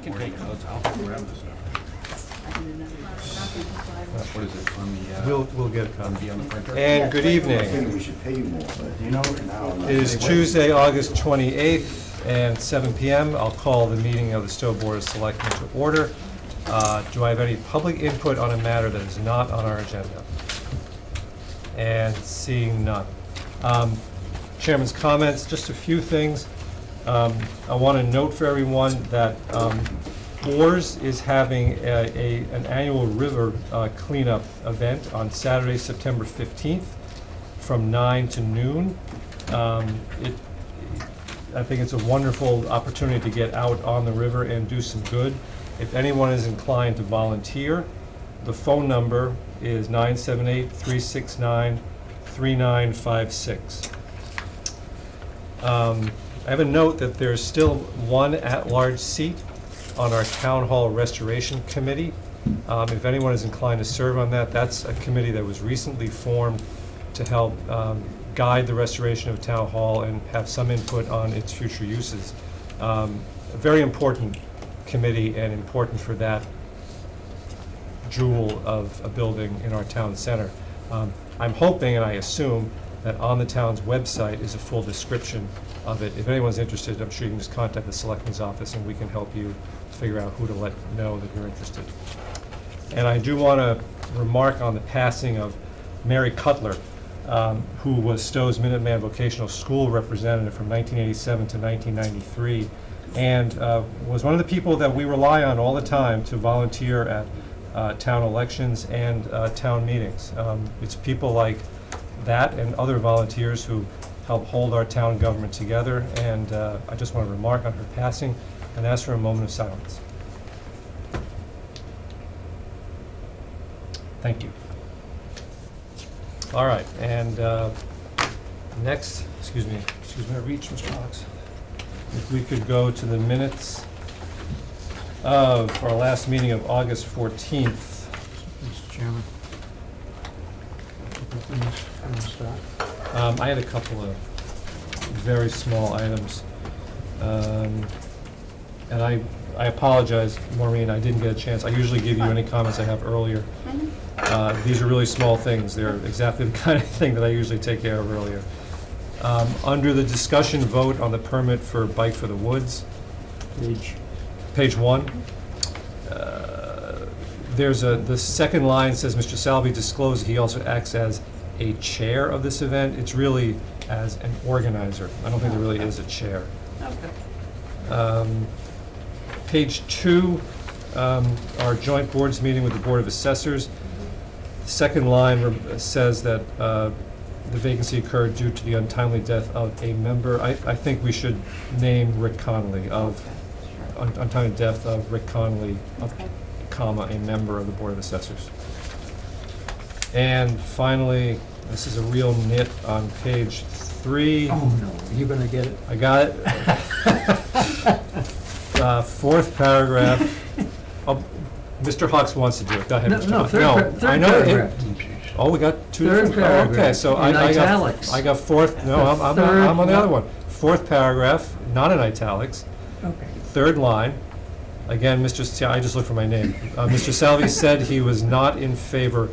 can take notes, I'll grab this stuff. What is it, on the, We'll get it done. on the printer? And good I evening. think we should pay you more, but you know now. It is Tuesday, August 28th, and 7 p.m. I'll call the meeting of the Stow Board of Selectmen to order. Do I have any public input on a matter that is not on our agenda? And seeing none. Chairman's comments, just a few things. I want to note for everyone that Boars is having an annual river cleanup event on Saturday, September 15th from 9 to noon. I think it's a wonderful opportunity to get out on the river and do some good. If anyone is inclined to volunteer, the phone number is 978-369-3956. I have a note that there's still one at-large seat on our Town Hall Restoration Committee. If anyone is inclined to serve on that, that's a committee that was recently formed to help guide the restoration of Town Hall and have some input on its future uses. A very important committee and important for that jewel of a building in our town center. I'm hoping and I assume that on the town's website is a full description of it. If anyone's interested, I'm sure you can just contact the Selectmen's office and we can help you figure out who to let know that you're interested. And I do want to remark on the passing of Mary Cutler, who was Stow's Minuteman Vocational School representative from 1987 to 1993, and was one of the people that we rely on all the time to volunteer at town elections and town meetings. It's people like that and other volunteers who help hold our town government together, and I just want to remark on her passing and ask for a moment of silence. Thank you. All right, and next, excuse me, I reach, Mr. Fox. If we could go to the minutes of our last meeting of August 14th. Mr. Chairman. I had a couple of very small items. And I apologize, Maureen, I didn't get a chance. I usually give you any comments I have earlier. These are really small things. They're exactly the kind of thing that I usually take care of earlier. Under the discussion vote on the permit for Bike for the Woods, page 1, the second line says, Mr. Salvi disclosed he also acts as a chair of this event. It's really as an organizer. I don't think there really is a chair. Okay. Page 2, our joint boards meeting with the Board of Assessors. The second line says that the vacancy occurred due to the untimely death of a member. I think we should name Rick Connolly of untimely death of Rick Connolly, comma, a member of the Board of Assessors. And finally, this is a real nit on page 3. Oh, no, you're gonna get it. I got it. Fourth paragraph. Oh, Mr. Hawks wants to do it. Go ahead, Mr. Hawks. Third I know it- paragraph. Oh, we got two. Third different- paragraph, Okay, so in italics. I got fourth. No, I'm Third on the other one. one. Fourth paragraph, not in italics. Okay. Third line. Again, I just looked for my name. Mr. Salvi said he was not in favor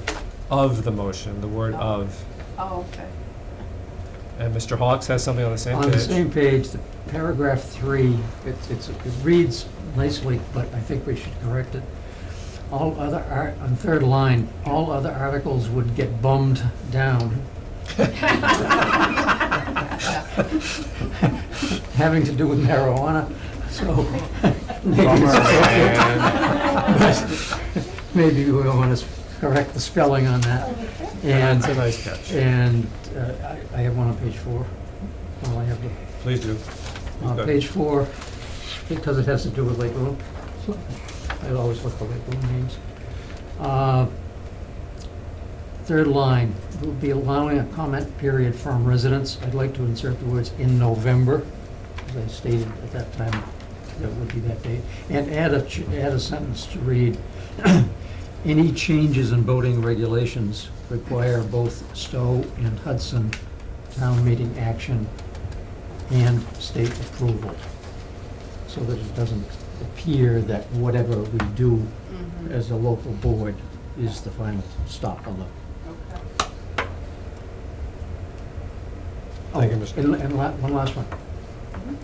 of the motion. The word of. Oh, okay. And Mr. Hawks has something on the same On page. the same page, the paragraph 3, it reads nicely, but I think we should correct it. All other, on third line, all other articles would get bummed down. Having to do with marijuana, so maybe we want to correct the spelling on that. And That's a nice catch. And I have one on page 4. Well, I have the Please do. Good. page 4, because it has to do with Lake Room. I always look for Lake Room names. Third line, we'll be allowing a comment period from residents. I'd like to insert the words "in November," as I stated at that time, that would be that date. And add a sentence to read, any changes in boating regulations require both Stow and Hudson town meeting action and state approval, so that it doesn't appear that whatever we do Mhm. as a local board is the final stop on the. Thank you, Oh, Mr. And one last one. Mhm.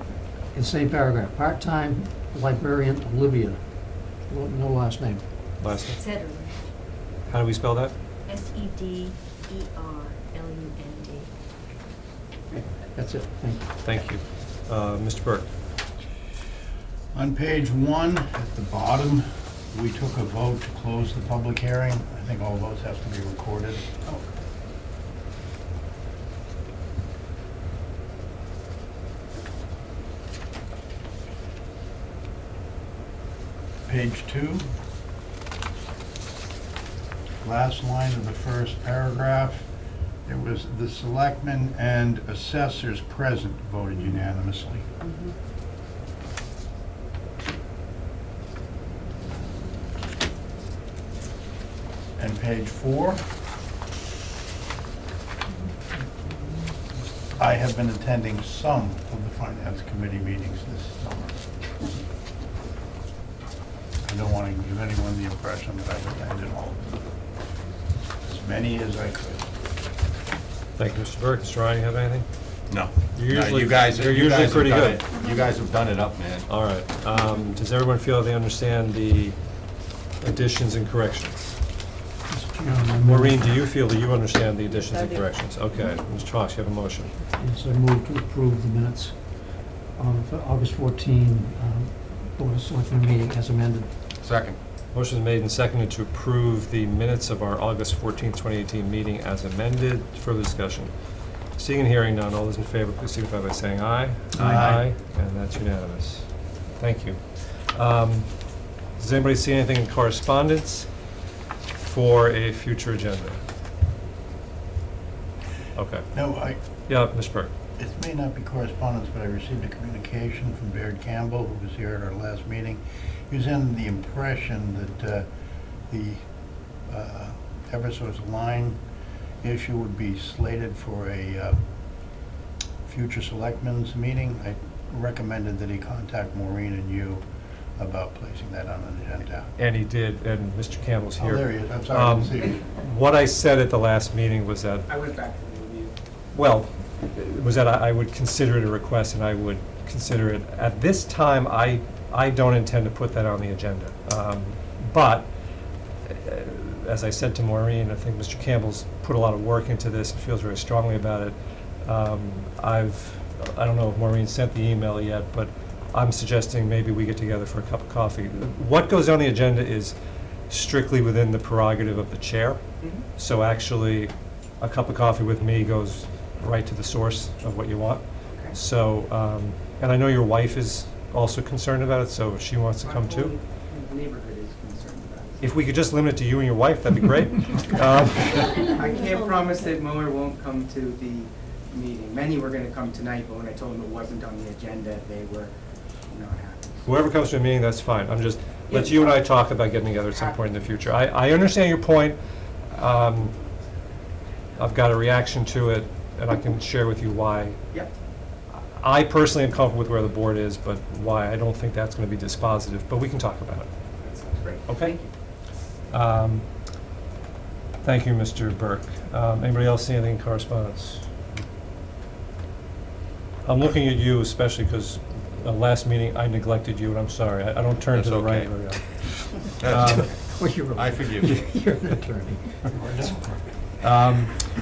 In same paragraph, part-time librarian Olivia, no last name. Last name. Sedlund, How do we spell that? Sedlerlund. That's it, thank you. Thank you. Mr. Burke? On page 1, at the bottom, we took a vote to close the public hearing. I think all votes have to be recorded. Page 2. Last line of the first paragraph. It was the selectmen and assessors present voted unanimously. Mhm. And page 4. I have been attending some of the finance committee meetings this summer. I don't want to give anyone the impression that I've attended all of them. As many as I could. Thank you, Mr. Burke. Mr. Ryan, you have anything? No. You're No, usually- you guys, you're you usually guys have pretty done good. it. You guys have done it up, man. All right. Does everyone feel they understand the additions and corrections? Mr. Chairman, I move- Maureen, do you feel that you understand the additions I and do. corrections? Okay. Mr. Fox, you have a motion. Yes, I move to approve the minutes of the August 14 Board of Selectmen meeting as amended. Second. Motion is made and seconded to approve the minutes of our August 14th, 2018 meeting as amended. Further discussion? Seeing and hearing none, all those in favor, please signify by saying aye. Aye. And that's unanimous. Thank you. Does anybody see anything in correspondence for a future agenda? Okay. No, Yeah, Ms. Burke. it may not be correspondence, but I received a communication from Baird Campbell, who was here at our last meeting. He was in the impression that the Eversource line issue would be slated for a future selectmen's meeting. I recommended that he contact Maureen and you about placing that on an agenda. And he did, and Mr. Campbell's Oh, here. there he is. I'm sorry, I didn't see you. What I said at the last meeting was that, I went back to the review. well, was that I would consider it a request, and I would consider it, at this time, I don't intend to put that on the agenda. But, as I said to Maureen, I think Mr. Campbell's put a lot of work into this and feels very strongly about it. I don't know if Maureen sent the email yet, but I'm suggesting maybe we get together for a cup of coffee. What goes on the agenda is strictly within the prerogative of the chair. So actually, a cup of coffee with me goes right to the source of what you want. Okay. So, and I know your wife is also concerned about it, so if she wants to come too. The neighborhood is concerned about it. If we could just limit it to you and your wife, that'd be great. I can't promise that Mueller won't come to the meeting. Many were gonna come tonight, but when I told them it wasn't on the agenda, they were not happy. Whoever comes to a meeting, that's fine. I'm just, let's you and I talk about getting together at some point in the future. I understand your point. I've got a reaction to it, and I can share with you why. Yep. I personally am comfortable with where the board is, but why I don't think that's going to be dispositive, but we can talk about it. That sounds great. Okay. Thank you. Thank you, Mr. Burke. Anybody else see anything in correspondence? I'm looking at you especially because last meeting I neglected you, and I'm sorry. I don't turn to That's the right okay. very often. That's- Well, you're I forgive you. You're an attorney.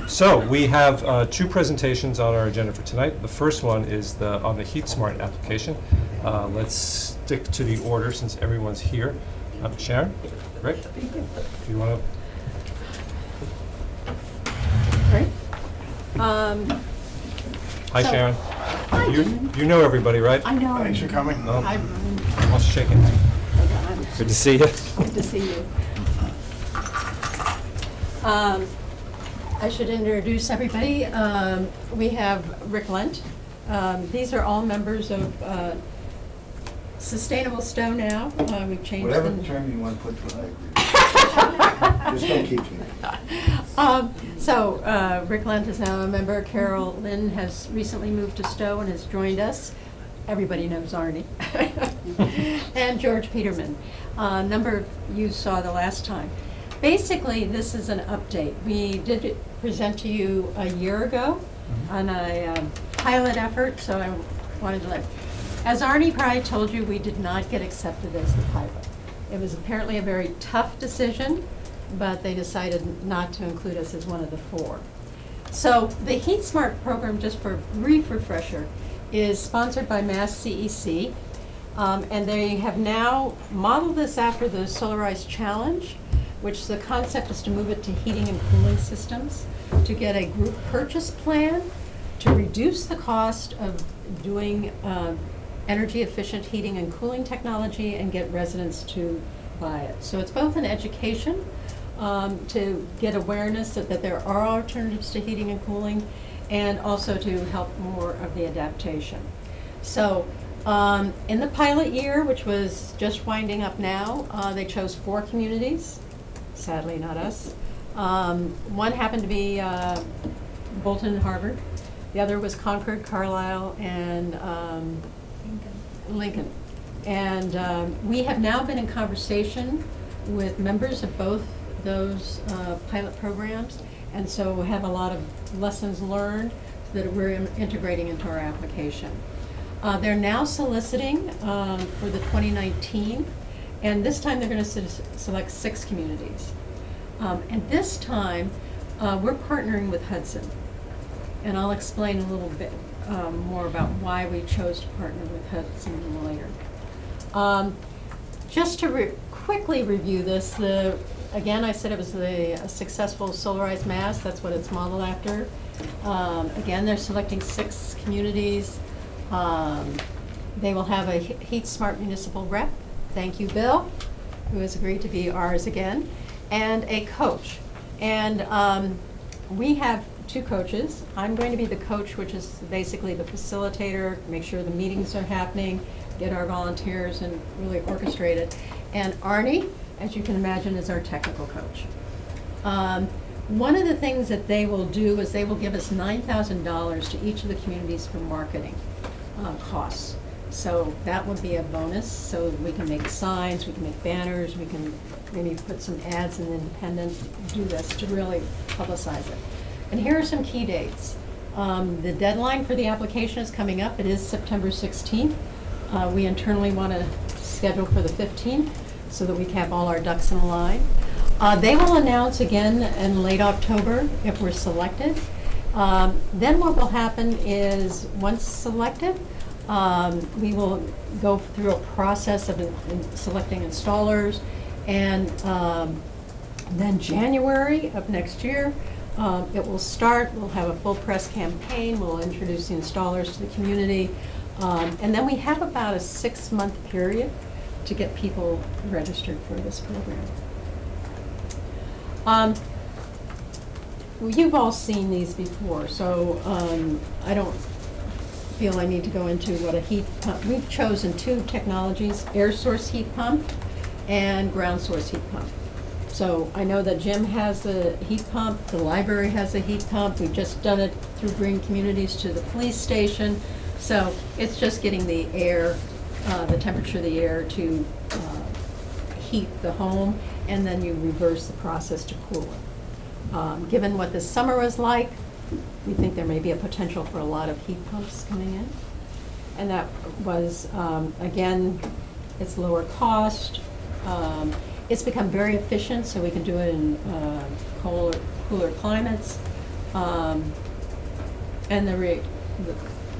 So we have two presentations on our agenda for tonight. The first one is on the HeatSmart application. Let's stick to the order since everyone's here. Sharon, Rick, do you want Right? to? Hi, So- Sharon. Hi, You Jim. you know everybody, right? I know. Thanks for coming. Oh, I'm Almost shaking. Good to see you. good to see you. I should introduce everybody. We have Rick Lent. These are all members of Sustainable Stow now. We've changed Whatever them. term you want to put to it, I agree. Just don't keep me. Rick Lent is now a member. Carol Lynn has recently moved to Stow and has joined us. everybody knows Arnie. And George Peterman. A number of you saw the last time. Basically, this is an update. We did present to you a year ago on a pilot effort, so I wanted to let, as Arnie probably told you, we did not get accepted as the pilot. It was apparently a very tough decision, but they decided not to include us as one of the 4. So the HeatSmart program, just for a brief refresher, is sponsored by Mass CEC, and they have now modeled this after the Solarized Challenge, which the concept is to move it to heating and cooling systems, to get a group purchase plan, to reduce the cost of doing energy efficient heating and cooling technology and get residents to buy it. So it's both an education to get awareness that there are alternatives to heating and cooling, and also to help more of the adaptation. So in the pilot year, which was just winding up now, they chose 4 communities, sadly not us. One happened to be Bolton and Harvard. The other was Concord, Carlisle, and Lincoln. And we have now been in conversation with members of both those pilot programs, and so have a lot of lessons learned that we're integrating into our application. They're now soliciting for the 2019, and this time they're going to select 6 communities. And this time, we're partnering with Hudson, and I'll explain a little bit more about why we chose to partner with Hudson a little later. Just to quickly review this, again, I said it was a successful Solarized Mass. That's what it's modeled after. Again, they're selecting 6 communities. They will have a HeatSmart municipal rep. Thank you, Bill, who has agreed to be ours again, and a coach. And we have 2 coaches. I'm going to be the coach, which is basically the facilitator, make sure the meetings are happening, get our volunteers and really orchestrate it. And Arnie, as you can imagine, is our technical coach. One of the things that they will do is they will give us $9,000 to each of the communities for marketing costs. So that would be a bonus, so we can make signs, we can make banners, we can maybe put some ads in the Independent, do this to really publicize it. And here are some key dates. The deadline for the application is coming up. It is September 16th. We internally want to schedule for the 15th so that we can have all our ducks in a line. They will announce again in late October if we're selected. Then what will happen is, once selected, we will go through a process of selecting installers, and then January of next year, it will start. We'll have a full press campaign. We'll introduce the installers to the community. And then we have about a 6-month period to get people registered for this program. You've all seen these before, so I don't feel I need to go into what a heat pump. We've chosen 2 technologies: air source heat pump and ground source heat pump. So I know that Jim has the heat pump, the library has a heat pump. We've just done it through Green Communities to the police station. So it's just getting the air, the temperature of the air to heat the home, and then you reverse the process to cool it. Given what this summer was like, we think there may be a potential for a lot of heat pumps coming in. And that was, again, it's lower cost. It's become very efficient, so we can do it in cooler climates. And the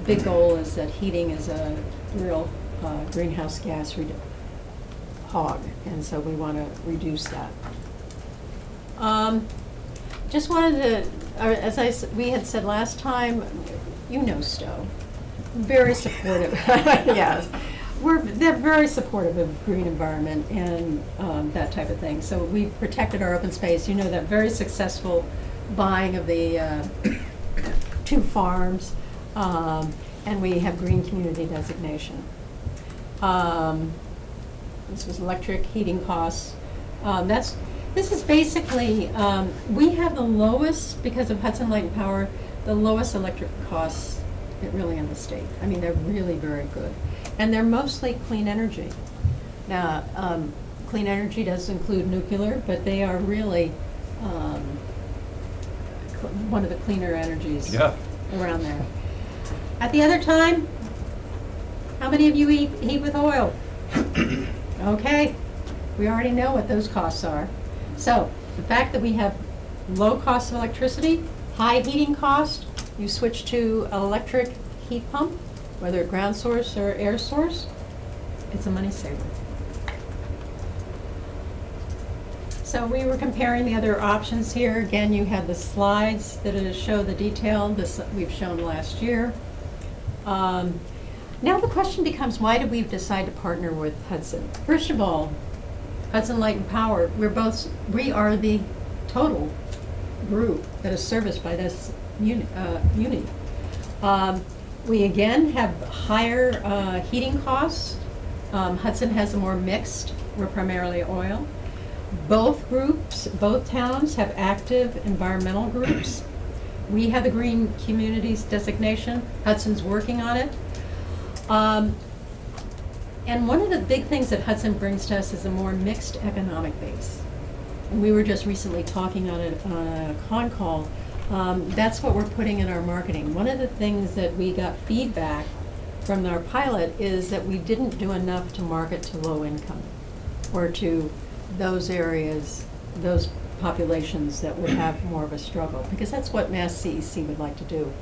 big goal is that heating is a real greenhouse gas hog, and so we want to reduce that. Just wanted to, as we had said last time, you know Stow, very supportive. Yes, they're very supportive of green environment and that type of thing. So we've protected our open space. You know, that very successful buying of the 2 farms, and we have green community designation. This was electric heating costs. This is basically, we have the lowest, because of Hudson Light and Power, the lowest electric costs really in the state. I mean, they're really very good. And they're mostly clean energy. Now, clean energy does include nuclear, but they are really one of the cleaner energies Yeah. around there. At the other time, how many of you heat with oil? Okay, we already know what those costs are. So, the fact that we have low cost of electricity, high heating cost, you switch to an electric heat pump, whether ground source or air source, it's a money saver. So we were comparing the other options here. Again, you had the slides that show the detail. This we've shown last year. Now the question becomes, why did we decide to partner with Hudson? First of all, Hudson Light and Power, we are the total group that is serviced by this unit. We again have higher heating costs. Hudson has a more mixed, we're primarily oil. Both groups, both towns have active environmental groups. We have the Green Communities designation. Hudson's working on it. And one of the big things that Hudson brings to us is a more mixed economic base. And we were just recently talking on a con call. That's what we're putting in our marketing. One of the things that we got feedback from our pilot is that we didn't do enough to market to low income or to those areas, those populations that would have more of a struggle, because that's what Mass CEC would like to do.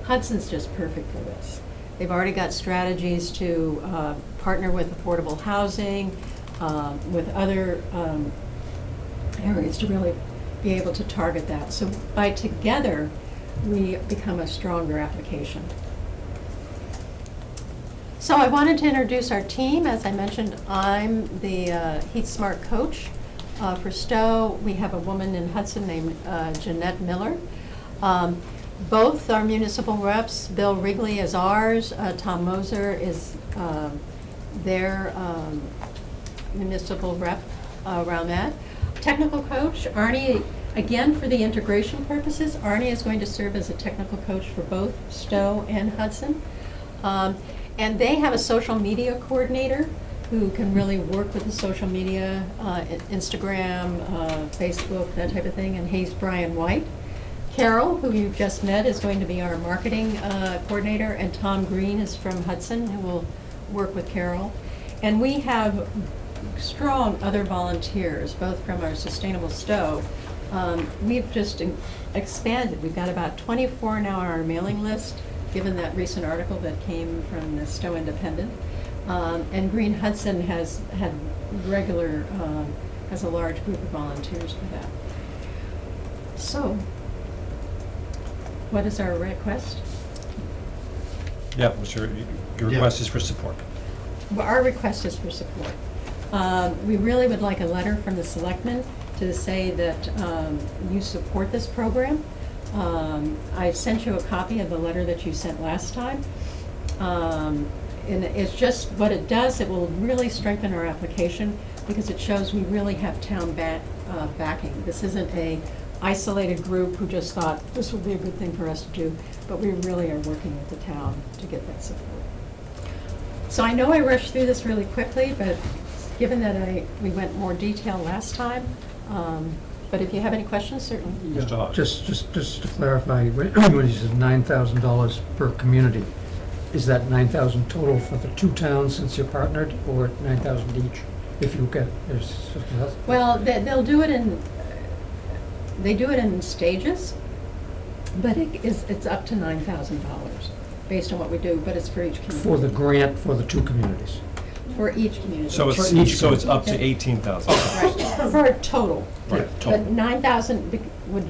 Hudson's just perfect for this. They've already got strategies to partner with affordable housing, with other areas to really be able to target that. So by together, we become a stronger application. So I wanted to introduce our team. As I mentioned, I'm the HeatSmart coach. For Stow, we have a woman in Hudson named Jeanette Miller. Both our municipal reps, Bill Wrigley is ours, Tom Moser is their municipal rep around that. Technical coach, Arnie, again, for the integration purposes, Arnie is going to serve as a technical coach for both Stow and Hudson. And they have a social media coordinator who can really work with the social media, Instagram, Facebook, that type of thing, and he's Brian White. Carol, who you just met, is going to be our marketing coordinator, and Tom Green is from Hudson, who will work with Carol. And we have strong other volunteers, both from our Sustainable Stow. We've just expanded. We've got about 24 now on our mailing list, given that recent article that came from the Stow Independent. And Green Hudson has had regular, has a large group of volunteers for that. So, what is our request? Yeah, sure. Your request is for support. Well, our request is for support. We really would like a letter from the Selectmen to say that you support this program. I sent you a copy of the letter that you sent last time. And it's just, what it does, it will really strengthen our application because it shows we really have town backing. This isn't a isolated group who just thought this would be a good thing for us to do, but we really are working with the town to get that support. So I know I rushed through this really quickly, but given that we went more detail last time, but if you have any questions, certainly. Mr. Hawes. Just to clarify, when you said $9,000 per community, is that 9,000 total for the two towns since you're partnered, or 9,000 each? If you get, there's something else? Well, they'll do it they do it in stages, but it's up to $9,000 based on what we do, but it's for each community. For the grant for the two communities? For each community. So For each it's up to Okay. 18,000. Right, for a total. Right, But total. 9,000 would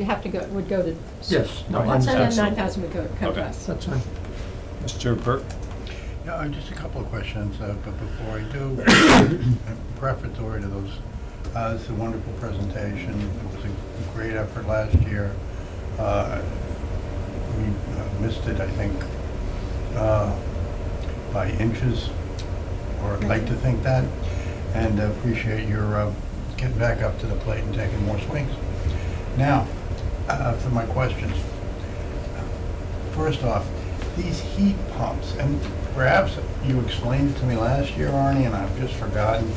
go to. Yes. No, Hudson, and absolutely. 9,000 would come to Okay. us. That's fine. Mr. Burke? Yeah, just a couple of questions, but before I do, prefatory to those, it's a wonderful presentation. It was a great effort last year. We missed it, I think, by inches, or I'd like to think that, and appreciate your getting back up to the plate and taking more swings. Now, for my questions. First off, These heat pumps, and perhaps you explained it to me last year, Arnie, and I've just forgotten.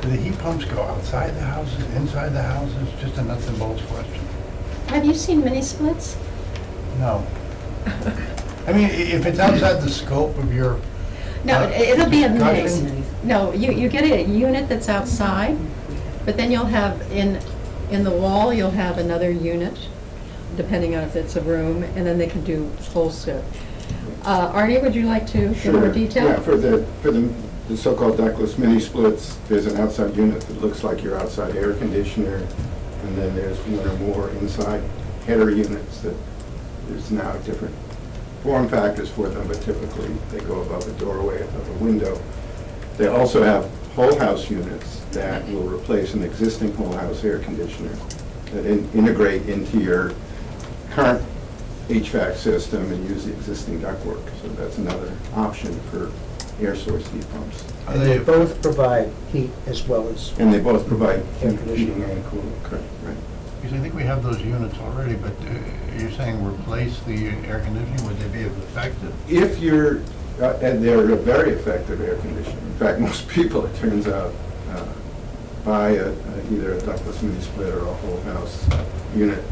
Do the heat pumps go outside the houses, inside the houses? Just a nuts and bolts question. Have you seen mini splits? No. I mean, if it's outside the scope of your... No, it'll be a mix. discussion, No, you get a unit that's outside, but then you'll have in the wall, you'll have another unit, depending on if it's a room, and then they can do full scope. Arnie, would you like to give more detail? Yeah, for the so-called ductless mini splits, there's an outside unit that looks like your outside air conditioner, and then there's one or more inside header units that there's now different form factors for them, but typically they go above a doorway, above a window. They also have whole house units that will replace an existing whole house air conditioner that integrate into your current HVAC system and use the existing ductwork. So that's another option for air source heat pumps. Are And they- they both provide heat as well as, And they both provide Air heating and cooling, correct, right? Because I think we have those units already, but you're saying replace the air conditioning, would they be effective? If you're, and they're a very effective air conditioner. In fact, most people, it turns out, buy either a ductless mini split or a whole house unit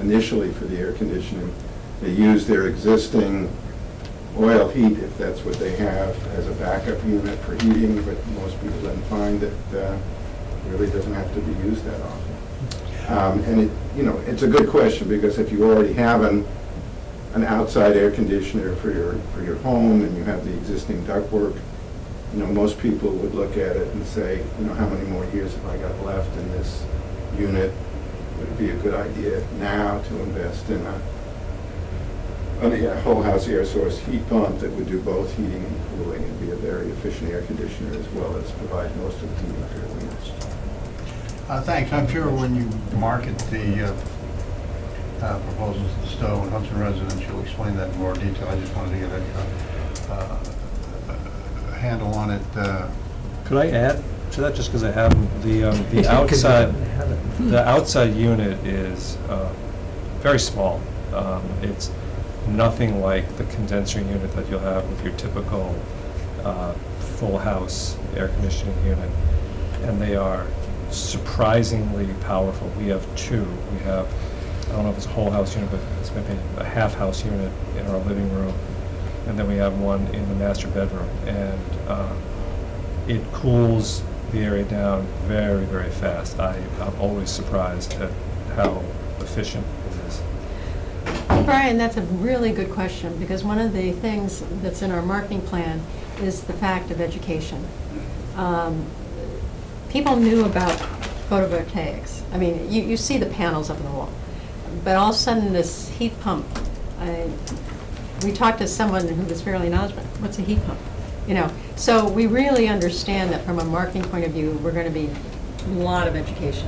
initially for the air conditioning. They use their existing oil heat, if that's what they have, as a backup unit for heating, but most people then find that it really doesn't have to be used that often. And it, it's a good question, because if you already have an outside air conditioner for your home and you have the existing ductwork, most people would look at it and say, how many more years have I got left in this unit? Would it be a good idea now to invest in a whole house air source heat pump that would do both heating and cooling and be a very efficient air conditioner as well as provide most of the heating for your units? Thanks. I'm sure when you market the proposals to Stow and Hudson residents, you'll explain that in more detail. I just wanted to get a handle on it. Could I add to that, just because I have the outside, the outside unit is very small. It's nothing like the condenser unit that you'll have with your typical full house air conditioning unit, and they are surprisingly powerful. We have two. We have, I don't know if it's a whole house unit, but it's maybe a half house unit in our living room, and then we have one in the master bedroom, and it cools the area down very, very fast. I'm always surprised at how efficient it is. Brian, that's a really good question, because one of the things that's in our marketing plan is the fact of education. People knew about photovoltaics. I mean, you see the panels up on the wall, but all of a sudden this heat pump, we talked to someone who was fairly knowledgeable. What's a heat pump? So we really understand that from a marketing point of view, we're going to be a lot of education.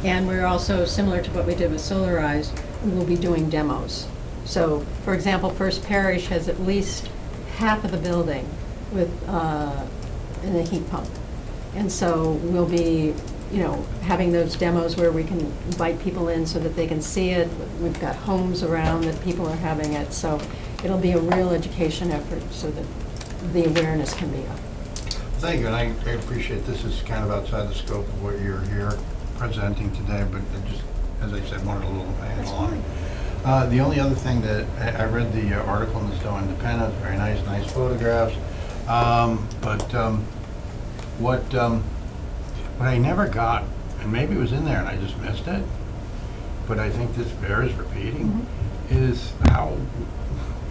And we're also, similar to what we did with Solarize, we will be doing demos. So, for example, First Parish has at least half of the building with in a heat pump. And so we'll be, having those demos where we can invite people in so that they can see it. We've got homes around that people are having it. So it'll be a real education effort so that the awareness can be up. Thank you, and I appreciate this is kind of outside the scope of what you're here presenting today, but I just, as I said, wanted a little handle on it. The only other thing that, I read the article in the Stow Independent, very nice photographs. What I never got, and maybe it was in there and I just missed it, but I think this bears repeating, is how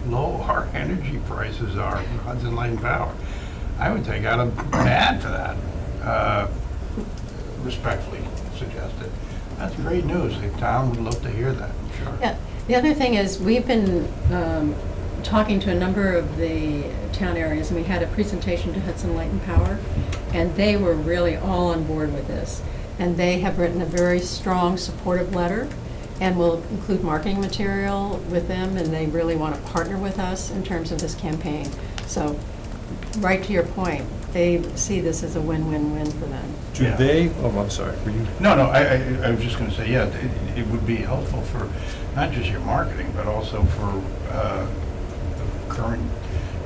low our energy prices are in Hudson Light and Power. I would take out an ad for that, respectfully suggested. That's great news. The town would love to hear that, I'm sure. Yeah. The other thing is, we've been talking to a number of the town areas, and we had a presentation to Hudson Light and Power, and they were really all on board with this. And they have written a very strong supportive letter, and will include marketing material with them, and they really want to partner with us in terms of this campaign. So, right to your point, they see this as a win-win-win for them. Do Yeah. they, oh, I'm sorry, were you? No, I was just gonna say, yeah, it would be helpful for not just your marketing, but also for the current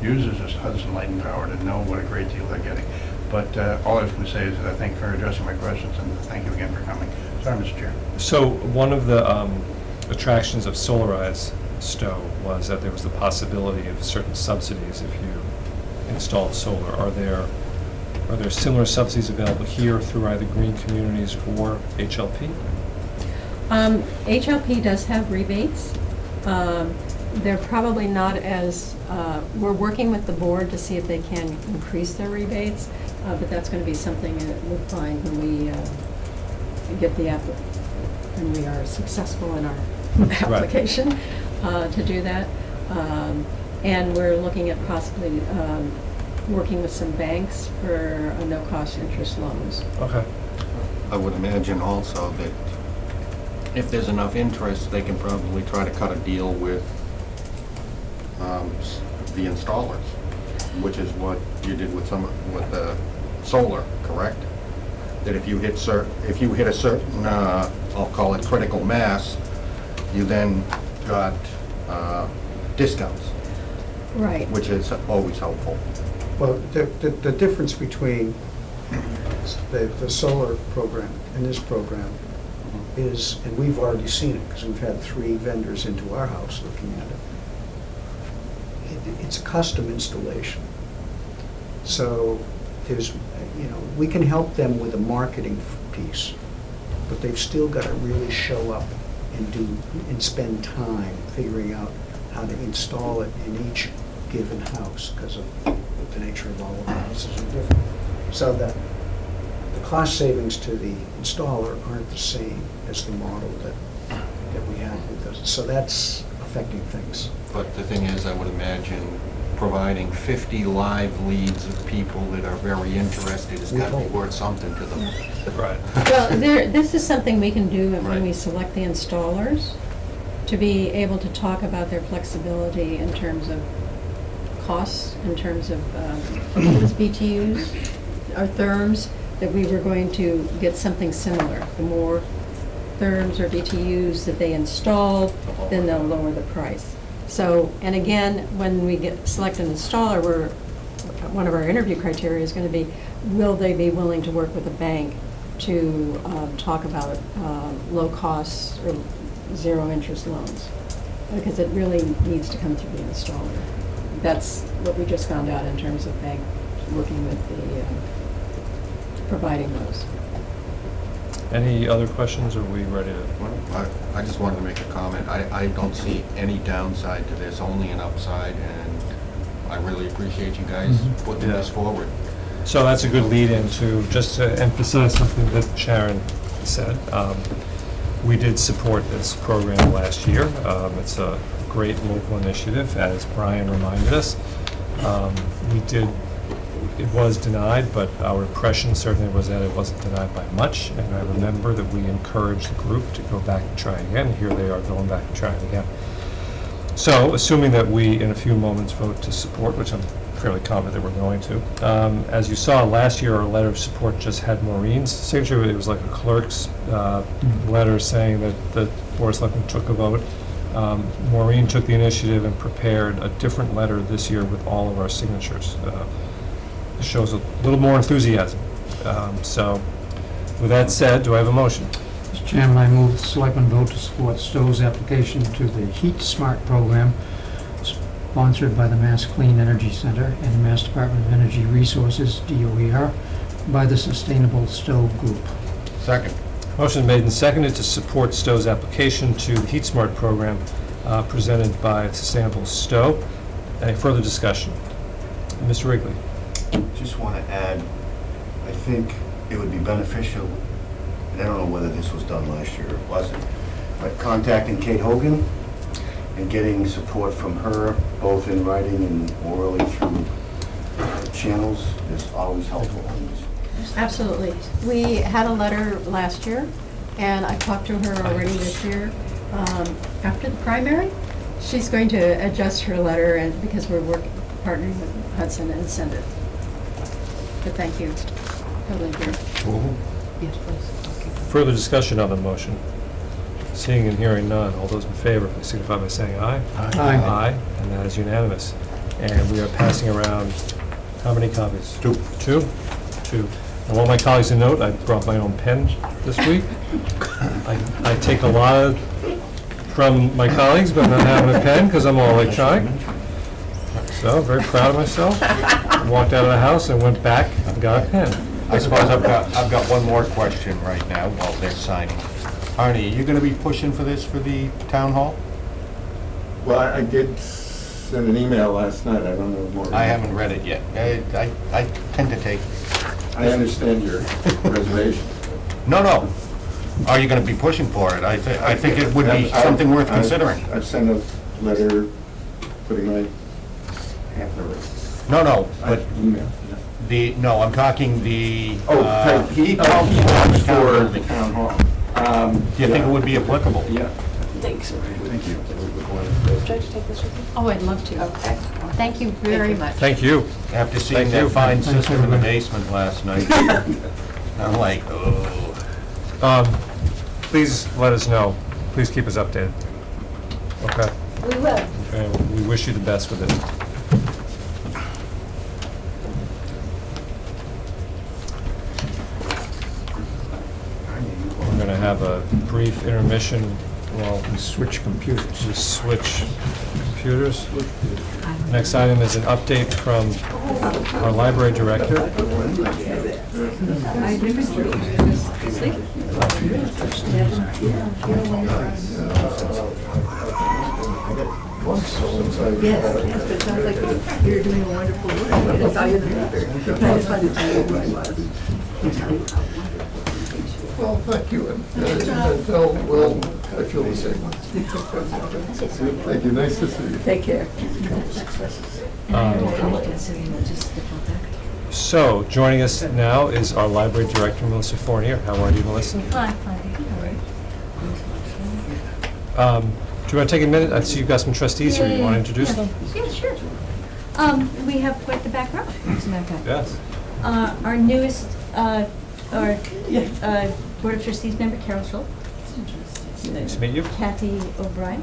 users of Hudson Light and Power to know what a great deal they're getting. But all I was going to say is thank you for addressing my questions, and thank you again for coming. Sorry, Mr. Chair. So one of the attractions of Solarize Stow was that there was the possibility of certain subsidies if you installed solar. Are there similar subsidies available here through either Green Communities or HLP? HLP does have rebates. They're probably not as, we're working with the board to see if they can increase their rebates, but that's going to be something that we'll find when we get the when we are successful in our application to do that. And we're looking at possibly working with some banks for no-cost interest loans. Okay. I would imagine also that if there's enough interest, they can probably try to cut a deal with the installers, which is what you did with the solar, correct? That if you hit a certain, I'll call it critical mass, you then got discounts, Right. which is always helpful. Well, the difference between the solar program and this program is, and we've already seen it, because we've had 3 vendors into our house looking at it, it's a custom installation. So there's, we can help them with the marketing piece, but they've still got to really show up and spend time figuring out how to install it in each given house, because of the nature of all of the houses are different. So that the cost savings to the installer aren't the same as the model that we had with us. So that's affecting things. But the thing is, I would imagine providing 50 live leads of people that are very interested has got to be worth something to them. Right. Well, this is something we can do when we Right. select select the installers, to be able to talk about their flexibility in terms of costs, in terms of those BTUs or therms, that we were going to get something similar. The more therms or BTUs that they install, then they'll lower the price. So, and again, when we select an installer, one of our interview criteria is going to be, will they be willing to work with a bank to talk about low costs or zero interest loans? Because it really needs to come through the installer. That's what we just found out in terms of bank working with the, providing those. Any other questions, or are we ready to? Well, I just wanted to make a comment. I don't see any downside to this, only an upside, and I really appreciate you guys putting this forward. So that's a good lead-in to, just to emphasize something that Sharon said. We did support this program last year. It's a great local initiative, as Brian reminded us. It was denied, but our impression certainly was that it wasn't denied by much. And I remember that we encouraged the group to go back and try again. Here they are going back and trying again. So, assuming that we, in a few moments, vote to support, which I'm fairly confident that we're going to. As you saw last year, our letter of support just had Maureen's signature. It was like a clerk's letter saying that the Board of Selectmen took a vote. Maureen took the initiative and prepared a different letter this year with all of our signatures. It shows a little more enthusiasm. So, with that said, do I have a motion? Mr. Chairman, I move the Selectmen vote to support Stow's application to the HeatSmart program sponsored by the Mass Clean Energy Center and the Mass Department of Energy Resources, DOER, by the Sustainable Stow Group. Second. Motion made and seconded to support Stow's application to the HeatSmart program presented by Sustainable Stow. Any further discussion? Mr. Wrigley. Just want to add, I think it would be beneficial, and I don't know whether this was done last year or it wasn't, but contacting Kate Hogan and getting support from her, both in writing and orally through channels, is always helpful. Absolutely. We had a letter last year, and I talked to her already this year. After the primary, she's going to adjust her letter, and because we're partnering with Hudson, and send it. But thank you. Totally agree. Yes, please. Further discussion on the motion? Seeing and hearing none, all those in favor, please signify by saying aye. Aye. Aye, and that is unanimous. and we are passing around, how many copies? Two. Two? Two. I want my colleagues to note, I brought my own pen this week. I take a lot from my colleagues, but not having a pen because I'm all electronic. So, very proud of myself. Walked out of the house and went back and got a pen. I suppose I've got one more question right now while they're signing. Arnie, are you gonna be pushing for this for the town hall? Well, I did send an email last night, I don't know more. I haven't read it yet. I tend to take, I understand your reservation. no. Are you gonna be pushing for it? I think it would be something worth considering. I've sent a letter putting my hand in it. No, but Email. I'm talking the. He called me for the town hall. Do you think it would be applicable? Yeah. Thanks. Thank you. Should I just take this with you? Oh, I'd love to. Okay. Thank you very much. Thank you. After seeing Thank you. that fine Thanks, system in the everybody. basement last night, I'm like, oh. Please let us know. Please keep us updated. Okay? We will. And we wish you the best with it. We're going to have a brief intermission while we switch computers. Next item is an update from our library director. Yes, but it sounds like you're doing a wonderful work. I saw you in the paper. I just wanted to tell you who I was. Well, thank you, and well, I feel the same. Thank you, nice to see you. Take care. So, joining us now is our library director, Melissa Fournier. How are you, Melissa? Do you want to take a minute? I see you've got some trustees here. You want to introduce them? Yeah, sure. We have quite the back row, as a matter of fact. Yes. Our newest, Board of Trustees member, Carol Schultz. Nice to meet you. Kathy O'Brien.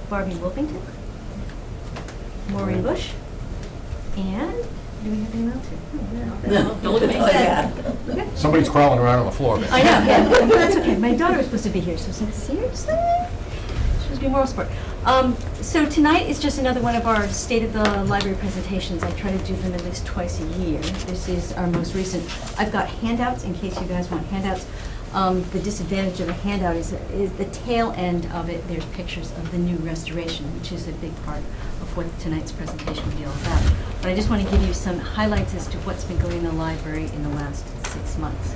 Barbie Wilpington. Maureen Bush. And, do we have anyone else here? No, don't look at me. Somebody's crawling around on the floor, man. I know, yeah, but that's okay. My daughter was supposed to be here, so I said, seriously? She was being moral sport. So tonight is just another one of our State of the Library presentations. I try to do them at least twice a year. This is our most recent. I've got handouts in case you guys want handouts. The disadvantage of a handout is the tail end of it. There's pictures of the new restoration, which is a big part of what tonight's presentation will be all about. But I just want to give you some highlights as to what's been going in the library in the last 6 months.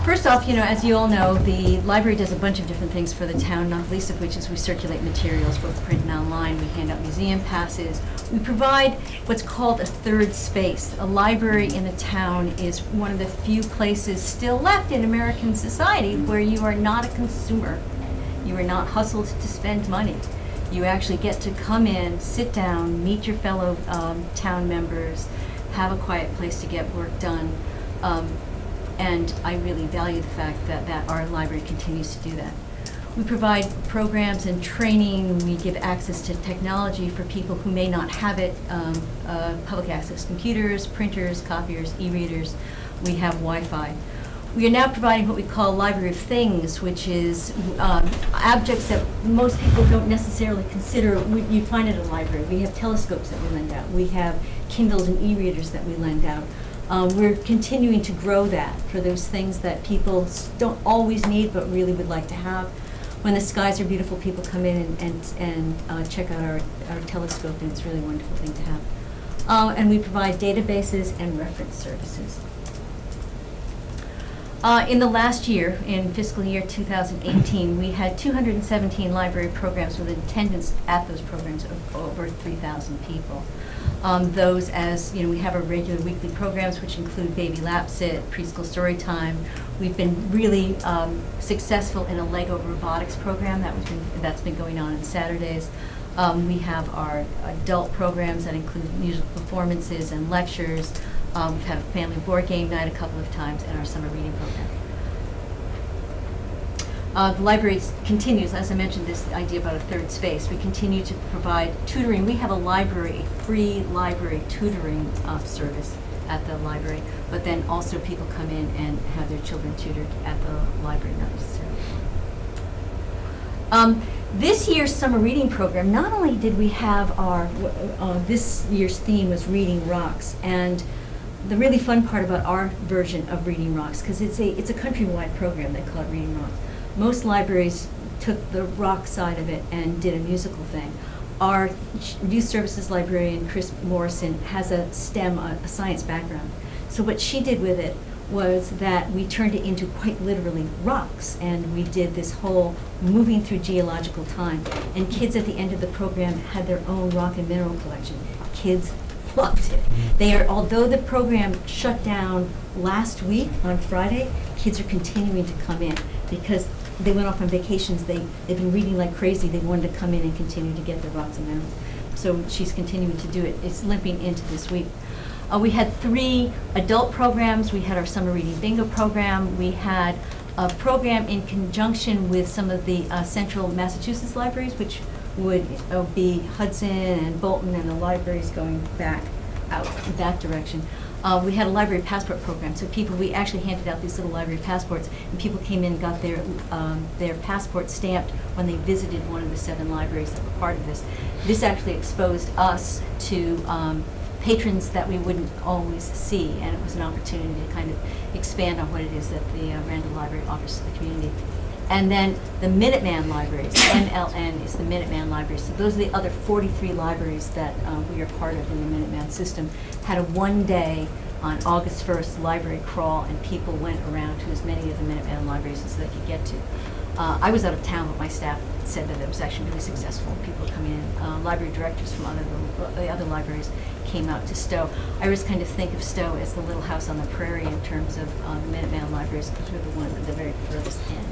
First off, as you all know, the library does a bunch of different things for the town, not the least of which is we circulate materials, both print and online. We hand out museum passes. We provide what's called a third space. A library in a town is one of the few places still left in American society where you are not a consumer. You are not hustled to spend money. You actually get to come in, sit down, meet your fellow town members, have a quiet place to get work done. And I really value the fact that our library continues to do that. We provide programs and training. We give access to technology for people who may not have it, public access computers, printers, copiers, e-readers. We have Wi-Fi. We are now providing what we call Library of Things, which is objects that most people don't necessarily consider you'd find at a library. We have telescopes that we lend out. We have Kindles and e-readers that we lend out. We're continuing to grow that for those things that people don't always need but really would like to have. When the skies are beautiful, people come in and check out our telescope, and it's a really wonderful thing to have. And we provide databases and reference services. In the last year, in fiscal year 2018, we had 217 library programs with attendance at those programs of over 3,000 people. Those, as we have our regular weekly programs, which include baby lap sit, preschool story time. We've been really successful in a Lego robotics program that's been going on Saturdays. We have our adult programs that include musical performances and lectures. We've had a family board game night a couple of times, and our summer reading The library continues, as I mentioned, this idea about a third space. We continue to provide tutoring. We have a library, a free library tutoring service at the library, but then also people come in and have their children tutored at the library, not necessarily. This year's summer reading program, not only did we have our, this year's theme was Reading Rocks, and the really fun part about our version of Reading Rocks, because it's a countrywide program, they call it Reading Rocks. Most libraries took the rock side of it and did a musical thing. Our youth services librarian, Chris Morrison, has a STEM, a science background. So what she did with it was that we turned it into quite literally rocks, and we did this whole moving through geological time. And kids at the end of the program had their own rock and mineral collection. Kids loved it. Although the program shut down last week on Friday, kids are continuing to come in because they went off on vacations. They've been reading like crazy. They wanted to come in and continue to get their rocks and minerals. So she's continuing to do it. It's limping into this week. We had 3 adult programs. We had our summer reading bingo program. We had a program in conjunction with some of the central Massachusetts libraries, which would be Hudson and Bolton and the libraries going back out that direction. We had a library passport program, so we actually handed out these little library passports, and people came in and got their passport stamped when they visited one of the 7 libraries that were part of this. This actually exposed us to patrons that we wouldn't always see, and it was an opportunity to kind of expand on what it is that the Randall Library offers to the community. And then the Minuteman libraries, MLN is the Minuteman libraries. So those are the other 43 libraries that we are part of in the Minuteman system. Had a one-day on August 1st library crawl, and people went around to as many of the Minuteman libraries as they could get to. I was out of town, but my staff said that it was actually really successful. People were coming in. Library directors from the other libraries came out to Stow. I always kind of think of Stow as the little house on the prairie in terms of the Minuteman libraries, because we're the one at the very furthest end.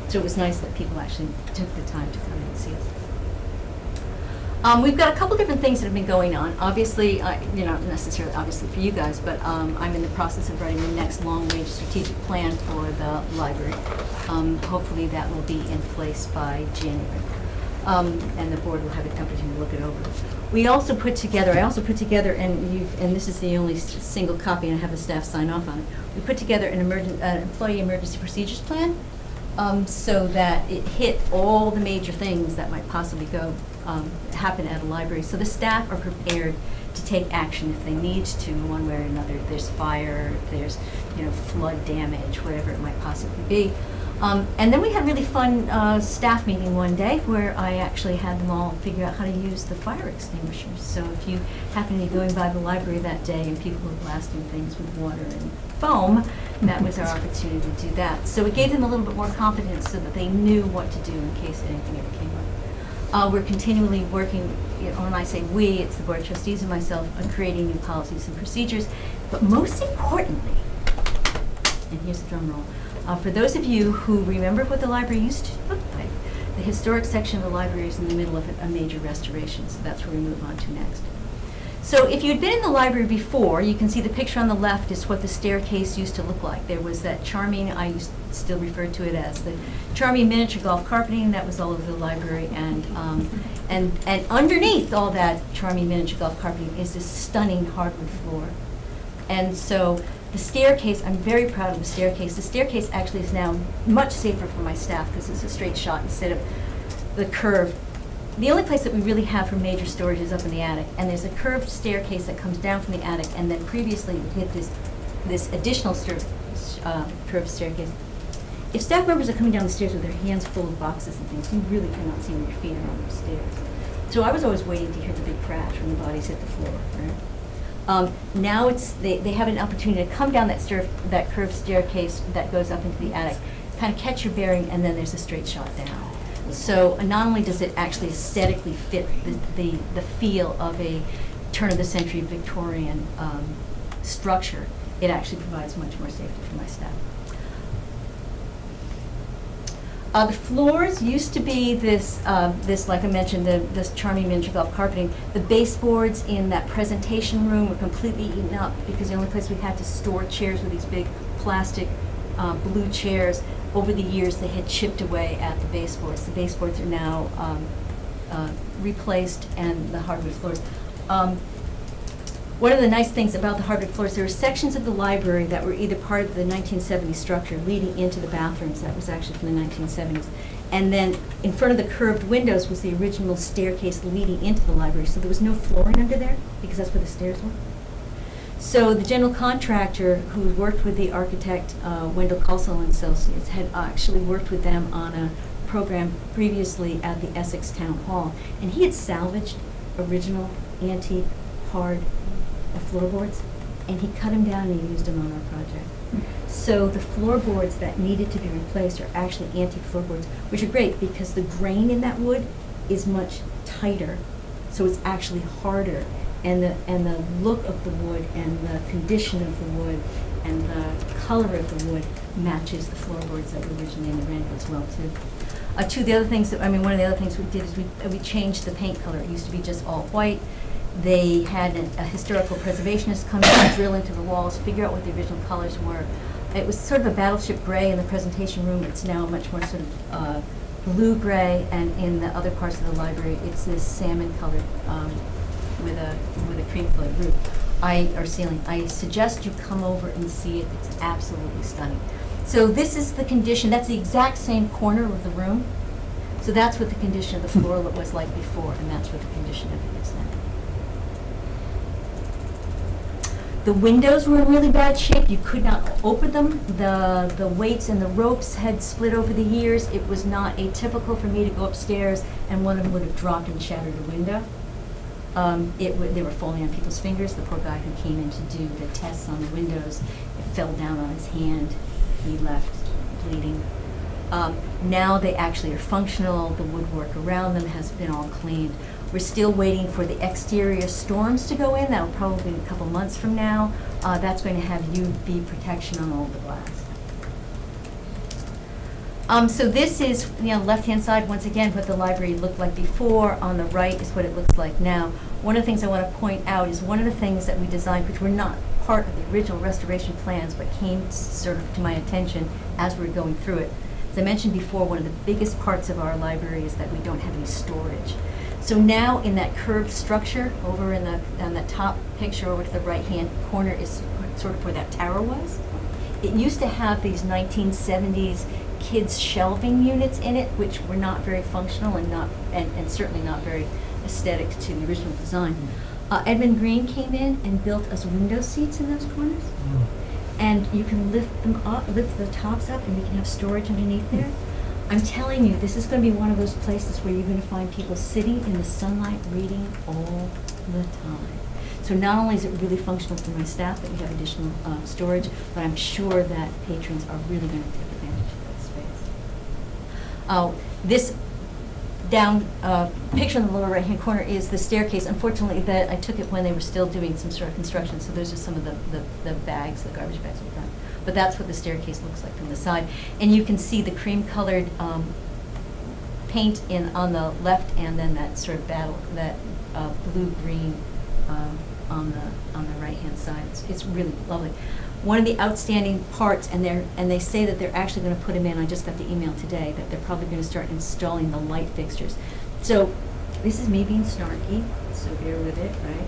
So it was nice that people actually took the time to come in and see us. We've got a couple different things that have been going on. Obviously, not necessarily obviously for you guys, but I'm in the process of writing the next long-range strategic plan for the library. Hopefully that will be in place by January. And the board will have an opportunity to look it over. I also put together, and this is the only single copy, and I have the staff sign off on it. We put together an employee emergency procedures plan, so that it hit all the major things that might possibly happen at a library. So the staff are prepared to take action if they need to, one way or another. If there's fire, if there's flood damage, whatever it might possibly be. And then we had a really fun staff meeting one day where I actually had them all figure out how to use the fire extinguishers. So if you happen to be going by the library that day and people were blasting things with water and foam, that was our opportunity to do that. So it gave them a little bit more confidence so that they knew what to do in case anything ever came up. We're continually working, when I say we, it's the Board of Trustees and myself, on creating new policies and procedures. But most importantly, and here's the drum roll, for those of you who remember what the library used to look like, the historic section of the library is in the middle of a major restoration, so that's where we move on to next. So if you'd been in the library before, you can see the picture on the left is what the staircase used to look like. There was that charming, still refer to it as the charming miniature golf carpeting that was all over the library, and underneath all that charming miniature golf carpeting is this stunning hardwood floor. And so the staircase, I'm very proud of the staircase. The staircase actually is now much safer for my staff because it's a straight shot instead of the curve. The only place that we really have for major storage is up in the attic, and there's a curved staircase that comes down from the attic, and then previously it hit this additional curved staircase. If staff members are coming down the stairs with their hands full of boxes and things, you really cannot see where your feet are on those stairs. So I was always waiting to hear the big crash when the bodies hit the floor, right? Now they have an opportunity to come down that curved staircase that goes up into the attic, kind of catch your bearing, and then there's a straight shot down. So not only does it actually aesthetically fit the feel of a turn-of-the-century Victorian structure, it actually provides much more safety for my staff. The floors used to be this, like I mentioned, this charming miniature golf carpeting. The baseboards in that presentation room were completely eaten up because the only place we had to store chairs were these big plastic blue chairs over the years, they had chipped away at the baseboards. The baseboards are now replaced, and the hardwood floors. One of the nice things about the hardwood floors, there were sections of the library that were either part of the 1970s structure leading into the bathrooms. That was actually from the 1970s. And then in front of the curved windows was the original staircase leading into the library. So there was no flooring under there because that's where the stairs were. So the general contractor who worked with the architect, Wendell Colsall and Associates, had actually worked with them on a program previously at the Essex Town Hall. And he had salvaged original antique hard floorboards, and he cut them down and he used them on our project. So the floorboards that needed to be replaced are actually antique floorboards, which are great because the grain in that wood is much tighter, so it's actually harder. And the look of the wood and the condition of the wood and the color of the wood matches the floorboards that were originally in the Randall as well too. One of the other things we did is we changed the paint color. It used to be just all white. They had a historical preservationist come in and drill into the walls, figure out what the original colors were. It was sort of a battleship gray in the presentation room. It's now much more sort of blue gray, and in the other parts of the library, it's this salmon colored with a cream colored roof. Or ceiling. I suggest you come over and see it. It's absolutely stunning. So this is the condition. That's the exact same corner of the room. So that's what the condition of the floor was like before, and that's what the condition of it is now. The windows were in really bad shape. You could not open them. The weights and the ropes had split over the years. It was not atypical for me to go upstairs and one of them would have dropped and shattered a window. They were falling on people's fingers. The poor guy who came in to do the tests on the windows, it fell down on his hand. He left bleeding. Now they actually are functional. The woodwork around them has been all cleaned. We're still waiting for the exterior storms to go in. That will probably be a couple months from now. That's going to have UV protection on all the glass. So this is, left-hand side, once again, what the library looked like before. On the right is what it looks like now. One of the things I want to point out is one of the things that we designed, which were not part of the original restoration plans, but came sort of to my attention as we were going through it. As I mentioned before, one of the biggest parts of our library is that we don't have any storage. So now in that curved structure, over on the top picture over to the right-hand corner is sort of where that tower was. It used to have these 1970s kids shelving units in it, which were not very functional and certainly not very aesthetic to the original design. Edmund Green came in and built us window seats in those corners. And you can lift them up, lift the tops up, and you can have storage underneath there. I'm telling you, this is going to be one of those places where you're going to find people sitting in the sunlight reading all the time. So not only is it really functional for my staff that we have additional storage, but I'm sure that patrons are really going to take advantage of that space. This down picture in the lower right-hand corner is the staircase. Unfortunately, I took it when they were still doing some sort of construction, so those are some of the bags, the garbage bags we've done. But that's what the staircase looks like from the side. And you can see the cream-colored paint on the left, and then that sort of blue-green on the right-hand side. It's really lovely. One of the outstanding parts, and they say that they're actually going to put them in. I just got the email today that they're probably going to start installing the light fixtures. So this is me being snarky, so bear with it, right?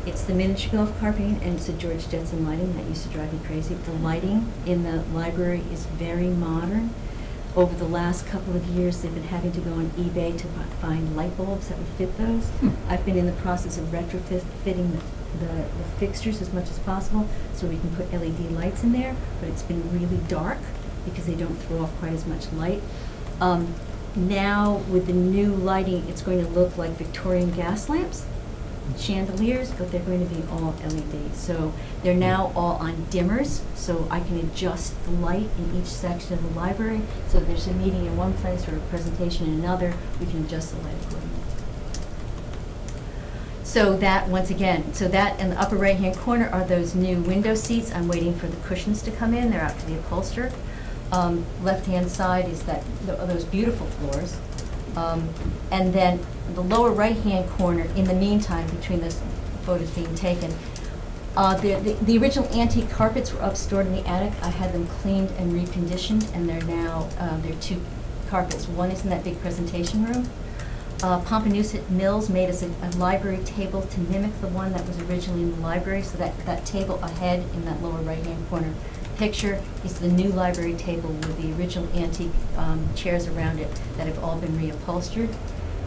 It's the miniature golf carpeting, and it's the George Jetson lighting that used to drive me crazy. The lighting in the library is very modern. Over the last couple of years, they've been having to go on eBay to find light bulbs that would fit those. I've been in the process of retrofitting the fixtures as much as possible so we can put LED lights in there, but it's been really dark because they don't throw off quite as much light. Now, with the new lighting, it's going to look like Victorian gas lamps, chandeliers, but they're going to be all LED. So they're now all on dimmers, so I can adjust the light in each section of the library. So if there's a meeting in one place or a presentation in another, we can adjust the light accordingly. So that, once again, so that in the upper right-hand corner are those new window seats. I'm waiting for the cushions to come in. They're out to the upholsterer. Left-hand side is those beautiful floors. And then the lower right-hand corner, in the meantime, between the photos being taken, The original antique carpets were up stored in the attic. I had them cleaned and reconditioned, and they're now, there are 2 carpets. One is in that big presentation room. Pompanesett Mills made us a library table to mimic the one that was originally in the library, so that table ahead in that lower right-hand corner picture is the new library table with the original antique chairs around it that have all been reupholstered.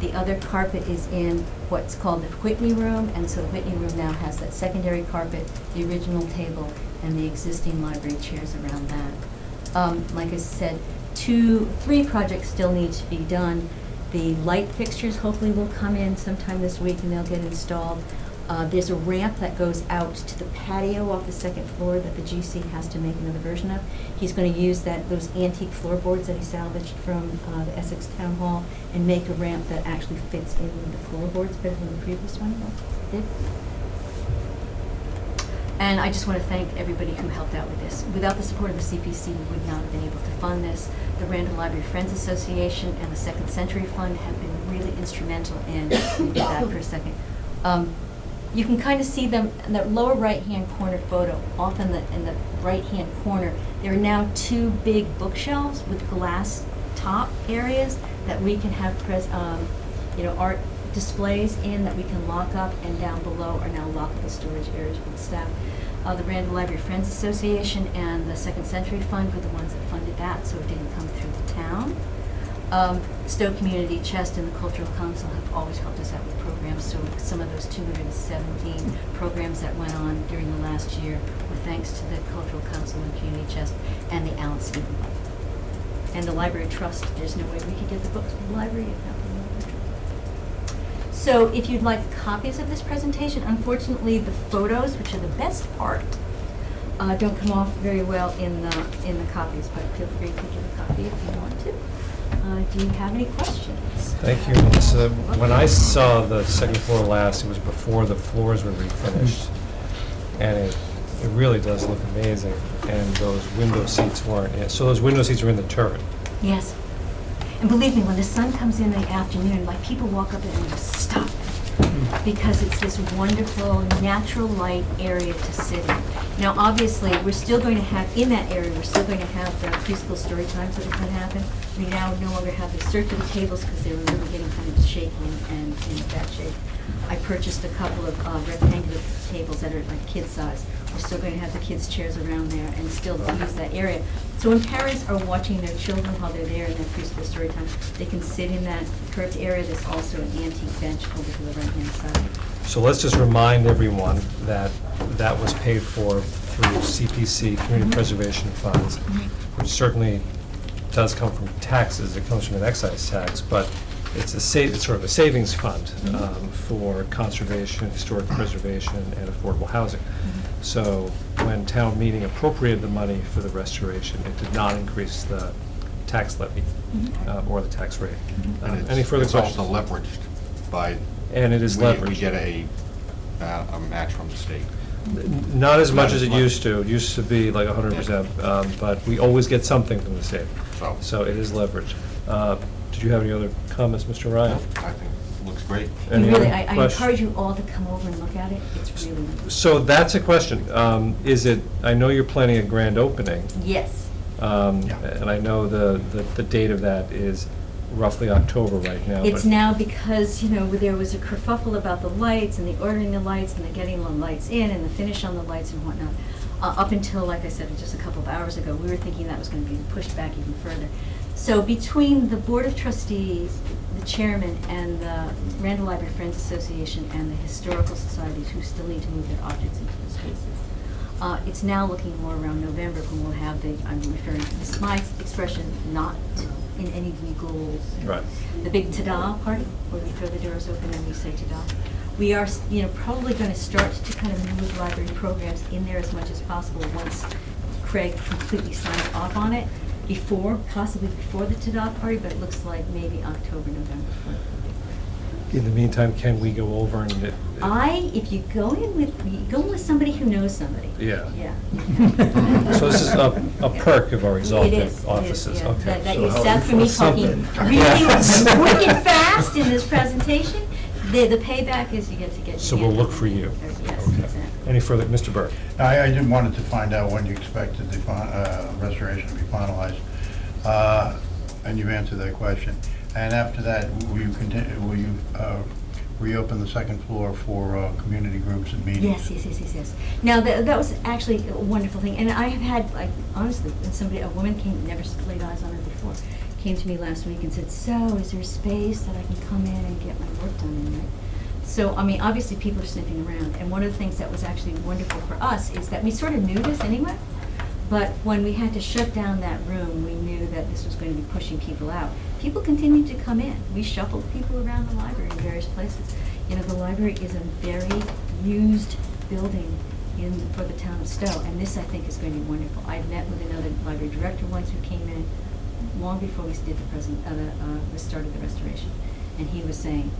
The other carpet is in what's called the Whitney Room, and so the Whitney Room now has that secondary carpet, the original table, and the existing library chairs around that. Like I said, 3 projects still need to be done. The light fixtures hopefully will come in sometime this week and they'll get installed. There's a ramp that goes out to the patio off the 2nd floor that the GC has to make another version of. He's going to use those antique floorboards that he salvaged from the Essex Town Hall and make a ramp that actually fits in with the floorboards better than the previous one did. And I just want to thank everybody who helped out with this. Without the support of the CPC, we would not have been able to fund this. The Randall Library Friends Association and the Second Century Fund have been really instrumental in, let me get that for a second. You can kind of see them in that lower right-hand corner photo, off in the right-hand corner. There are now 2 big bookshelves with glass top areas that we can have art displays in that we can lock up, and down below are now lockable storage areas for the staff. The Randall Library Friends Association and the Second Century Fund were the ones that funded that, so it didn't come through the town. Stow Community Chest and the Cultural Council have always helped us out with programs, so some of those 217 programs that went on during the last year were thanks to the Cultural Council and Community Chest and the Allen Stephen Fund. And the Library Trust, there's no way we could get the books from the library if not for the Library Trust. So if you'd like copies of this presentation, unfortunately the photos, which are the best part, don't come off very well in the copies, but feel free to get a copy if you want to. Do you have any questions? Thank you, Melissa. When I saw the 2nd floor last, it was before the floors were refinished. And it really does look amazing. And those window seats weren't, so those window seats are in the turret. Yes. And believe me, when the sun comes in the afternoon, like people walk up and just stop. Because it's this wonderful natural light area to sit in. Now, obviously, we're still going to have, in that area, we're still going to have the preschool story times that are going to happen. We now no longer have the circular tables because they were really getting kind of shaky and in bad shape. I purchased a couple of rectangular tables that are like kid size. We're still going to have the kids' chairs around there and still use that area. So when parents are watching their children while they're there in their preschool story time, they can sit in that curved area. There's also an antique bench over to the right-hand side. So let's just remind everyone that that was paid for through CPC, Community Preservation Funds, which certainly does come from taxes. It comes from an excise tax, but it's sort of a savings fund for conservation, historic preservation, and affordable housing. So when town meeting appropriated the money for the restoration, it did not increase the tax levy or the tax rate. Any further questions? It's also leveraged by. And it is leveraged. We get a match from the state. Not as much as it used to. It used to be like 100%, but we always get something from the state. So it is leveraged. Did you have any other comments, Mr. Ryan? I think it looks great. Any Really, other I questions? encourage you all to come over and look at it. It's really nice. So that's a question. Is it, I know you're planning a grand opening, Yes. and I know the date of that is roughly October right now. It's but- now because, there was a kerfuffle about the lights and the ordering the lights and the getting the lights in and the finish on the lights and whatnot. Up until, like I said, just a couple of hours ago, we were thinking that was going to be pushed back even further. So between the Board of Trustees, the chairman, and the Randall Library Friends Association and the Historical Societies, who still need to move their objects into the spaces, it's now looking more around November when we'll have I'm referring to this, my expression, not in any legal, Right. the big ta-da party, where we throw the doors open and we say ta-da. We are, probably going to start to kind of move library programs in there as much as possible once Craig completely signs off on it, possibly before the ta-da party, but it looks like maybe October, November. In the meantime, can we go over and? If you go in with somebody who knows somebody. Yeah. Yeah. So this is a perk of our It exalted is, offices, yeah. okay. That so you how- sat through me talking really quick and fast in this presentation. The payback is you get to get. So we'll look for you. Yes, Okay. exactly. Any further, Mr. Burke? I just wanted to find out when you expected the restoration to be finalized. And you've answered that question. And after that, will you reopen the second floor for community groups and meetings? Yes. Now, that was actually a wonderful thing, and I have had, like, honestly, a woman came, never laid eyes on her before, came to me last week and said, so, is there space that I can come in and get my work done in there? So, I mean, obviously, people are sniffing around, and one of the things that was actually wonderful for us is that we sort of knew this anyway, but when we had to shut down that room, we knew that this was going to be pushing people out. People continued to come in. We shuffled people around the library in various places. You know, the library is a very used building for the town of Stow, and this, I think, is going to be wonderful. I met with another library director once who came in long before we did we started the restoration, and he was saying,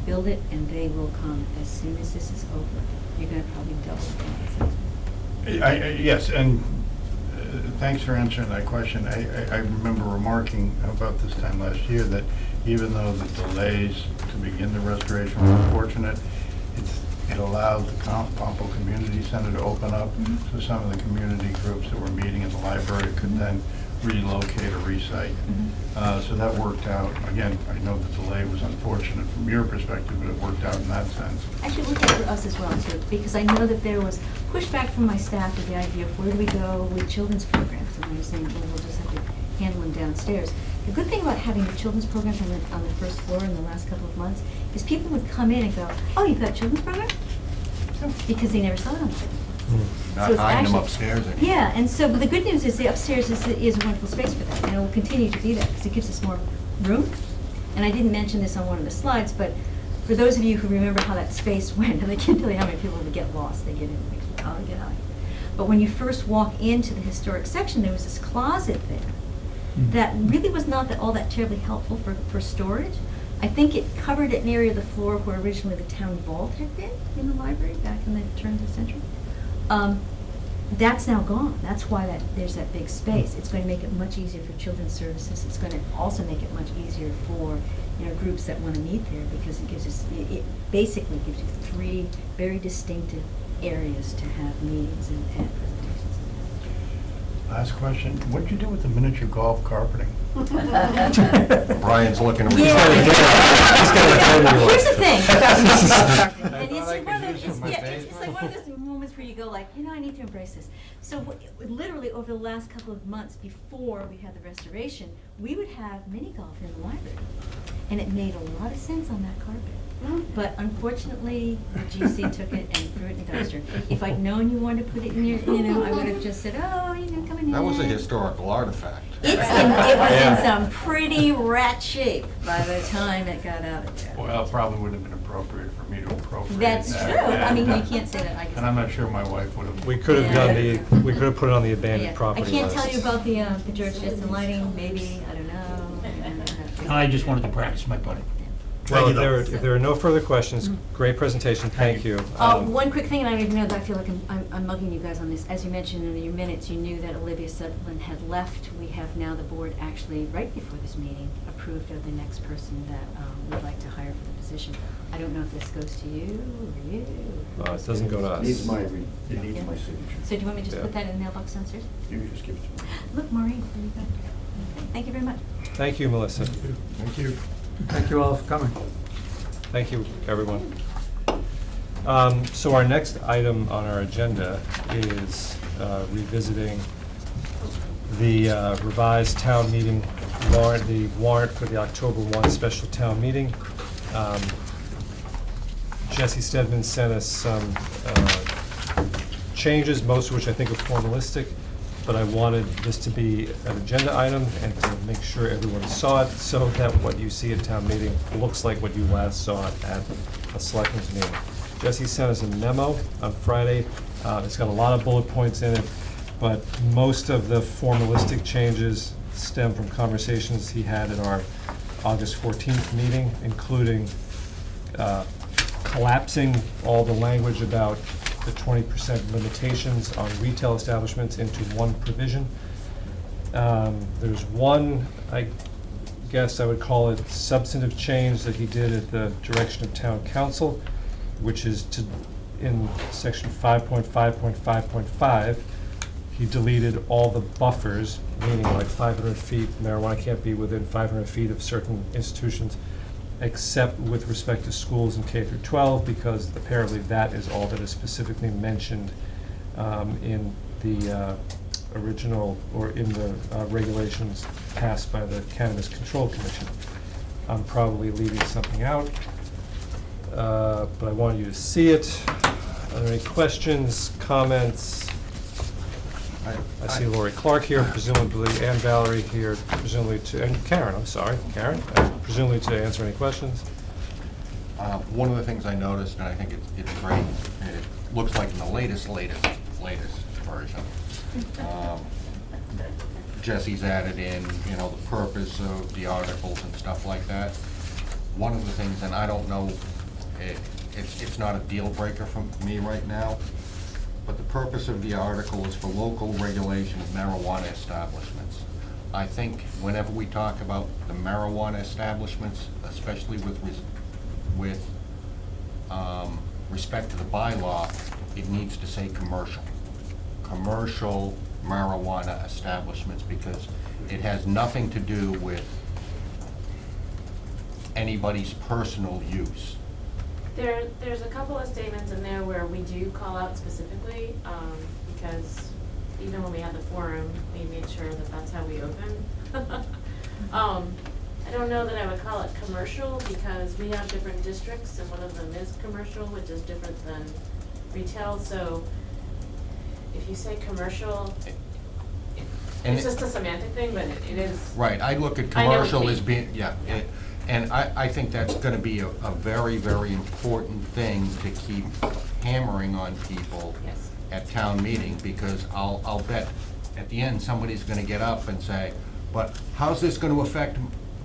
build it and they will come as soon as this is over. You're going to probably double the Yes, and thanks for answering that question. I remember remarking about this time last year that even though the delays to begin the restoration were unfortunate, it allowed the Pompano Community Center to open up, so some of the community groups that were meeting in the library could then relocate or resite. So that worked out. Again, I know the delay was unfortunate from your perspective, but it worked out in that sense. Actually, it worked out for us as well, too, because I know that there was pushback from my staff with the idea of where do we go with children's programs, and I was saying, well, we'll just have to handle them downstairs. The good thing about having the children's programs on the first floor in the last couple of months is people would come in and go, oh, you've got a children's program? Because they never saw them. Not So it's hiding them actually- upstairs anymore. Yeah, and so, but the good news is the upstairs is a wonderful space for that, and it will continue to be that, because it gives us more room. And I didn't mention this on one of the slides, but for those of you who remember how that space went, and I can't tell you how many people would get lost, they get in, they get out, get out. But when you first walk into the historic section, there was this closet there that really was not all that terribly helpful for storage. I think it covered an area of the floor where originally the town vault had been in the library back in the turn of the century. That's now gone. That's why there's that big space. It's going to make it much easier for children's services. It's going to also make it much easier for groups that want to meet there, because it basically gives you 3 very distinctive areas to have meetings and presentations. Last question, what'd you do with the miniature golf carpeting? Brian's looking at me. Here's the thing. And it's I like one of could those, use it in my it's like one of those moments where you go like, I need to embrace this. So literally over the last couple of months before we had the restoration, we would have mini golf in the library. And it made a lot of sense on that carpet. But unfortunately, the GC took it and threw it in the dumpster. If I'd known you wanted to put it in your, I would have just said, come in. That was a historical artifact. It was in some pretty rat shape by the time it got out of there. Well, it probably would have been appropriate for me to appropriate That's that. true. I mean, you can't say that, I guess. And I'm not sure my wife would have. We could have done we could have put it on the abandoned Yeah. property I can't list. tell you about the George Jetson lighting, maybe, I don't know. I just wanted to practice my putting. Well, if there are no further questions, great presentation, thank you. One quick thing, and I don't even know that I feel like I'm mugging you guys on this. As you mentioned in your minutes, you knew that Olivia Sutherland had left. We have now, the board actually, right before this meeting, approved of the next person that we'd like to hire for the position. I don't know if this goes to you or you. It doesn't go to It needs us. my signature. So do you want me to just Yeah. put that in the mailbox downstairs? You can just give it to me. Look, Maureen, there you go. Thank you very much. Thank you, Melissa. Thank you. Thank you all for coming. Thank you, everyone. So our next item on our agenda is revisiting the revised town meeting warrant, the warrant for the October 1 special town meeting. Jesse Stedman sent us some changes, most of which I think are formalistic, but I wanted this to be an agenda item and to make sure everyone saw it, so that what you see at town meeting looks like what you last saw at a selectmen's meeting. Jesse sent us a memo on Friday. It's got a lot of bullet points in it, but most of the formalistic changes stem from conversations he had at our August 14th meeting, including collapsing all the language about the 20% limitations on retail establishments into one provision. There's one, I guess I would call it substantive change that he did at the direction of town council, which is to in section 5.5.5.5, he deleted all the buffers, meaning like 500 feet, marijuana can't be within 500 feet of certain institutions, except with respect to schools in K through 12, because apparently that is all that is specifically mentioned in the original, or in the regulations passed by the Cannabis Control Commission. I'm probably leaving something out, but I wanted you to see it. Are there any questions, comments? I see Lori Clark here, presumably, and Valerie here, presumably to, and Karen, I'm sorry, Karen, presumably to answer any questions. One of the things I noticed, and I think it's great, and it looks like in the latest version, Jesse's added in, you know, the purpose of the articles and stuff like that. One of the things, and I don't know, it's not a deal breaker for me right now, but the purpose of the article is for local regulation of marijuana establishments. I think whenever we talk about the marijuana establishments, especially with respect to the bylaw, it needs to say commercial. Commercial marijuana establishments, because it has nothing to do with anybody's personal use. There's a couple of statements in there where we do call out specifically, because even when we had the forum, we made sure that that's how we open. I don't know that I would call it commercial, because we have different districts, and one of them is commercial, which is different than retail, so if you say commercial, And it's just a semantic thing, but it is. Right, I look at I know what commercial you as mean. being, and I think that's gonna be a very, very important thing to keep hammering on people Yes. at town meeting, because I'll bet at the end, somebody's gonna get up and say, but how's this gonna affect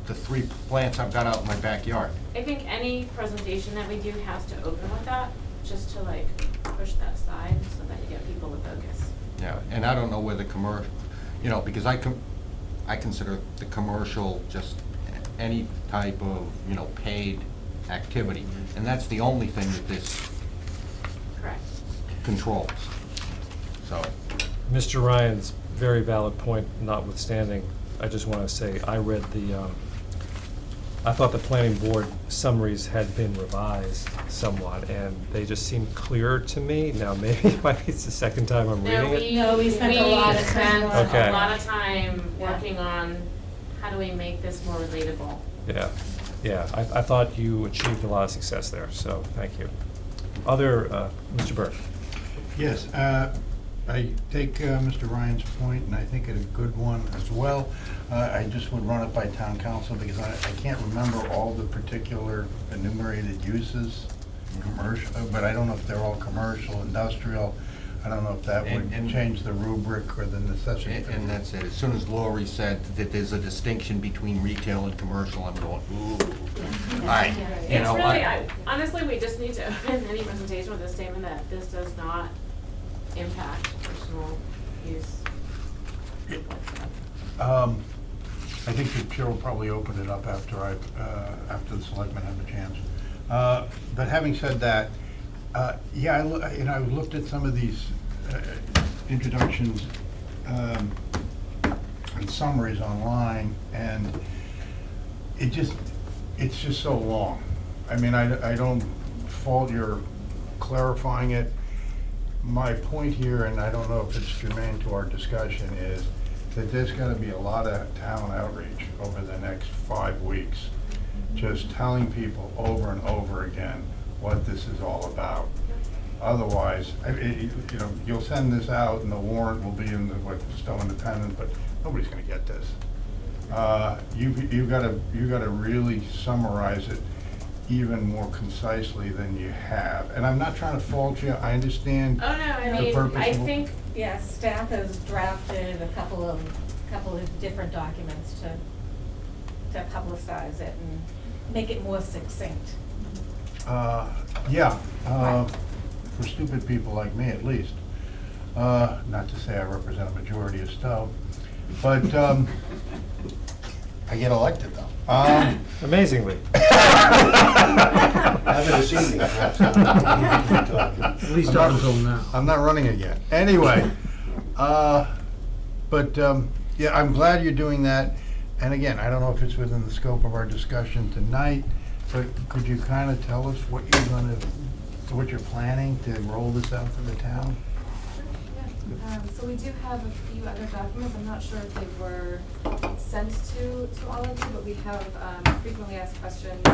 the 3 plants I've got out in my backyard? I think any presentation that we do has to open with that, just to like push that aside so that you get people to focus. Yeah, and I don't know whether commercial, you know, because I consider the commercial just any type of, you know, paid activity, and that's the only thing that this Correct. controls. So, Mr. Ryan's very valid point notwithstanding, I just want to say, I read I thought the planning board summaries had been revised somewhat, and they just seemed clearer to me. Now, maybe it's the second time I'm reading it. No, we spent a lot of time on it. Okay. a lot of time Yeah. working on how do we make this more relatable. Yeah, I thought you achieved a lot of success there, so thank you. Other, Mr. Burke? Yes, I take Mr. Ryan's point, and I think it's a good one as well. I just would run it by town council, because I can't remember all the particular enumerated uses, commercial, but I don't know if they're all commercial, industrial. I don't know if that would And- change the rubric or the necessity. and that's it. As soon as Lori said that there's a distinction between retail and commercial, I'm going, ooh. I, you It's know, really, honestly, we just need to open any presentation with a statement that this does not impact personal use. I think the chair will probably open it up after after the selectmen have a chance. But having said that, yeah, I looked at some of these introductions and summaries online, and it's just so long. I mean, I don't fault your clarifying it. My point here, and I don't know if it's germane to our discussion, is that there's gonna be a lot of town outreach over the next 5 weeks, just telling people over and over again what this is all about. Otherwise, you know, you'll send this out and the warrant will be in the, Stow Independent, but nobody's gonna get this. You've gotta really summarize it even more concisely than you have. And I'm not trying to fault you, I understand. Oh, no, I the mean, purpose I of- think, Yes, staff has drafted a couple of different documents to publicize it and make it more succinct. Yeah, for stupid people like me at least. Not to say I represent a majority of Stow, but I get elected, though. Amazingly. Have it this evening, perhaps. At least up until now. I'm not running it yet. Anyway, yeah, I'm glad you're doing that. And again, I don't know if it's within the scope of our discussion tonight, but could you kind of tell us what what you're planning to roll this out to the town? So we do have a few other documents. I'm not sure if they were sent to all of you, but we have frequently asked questions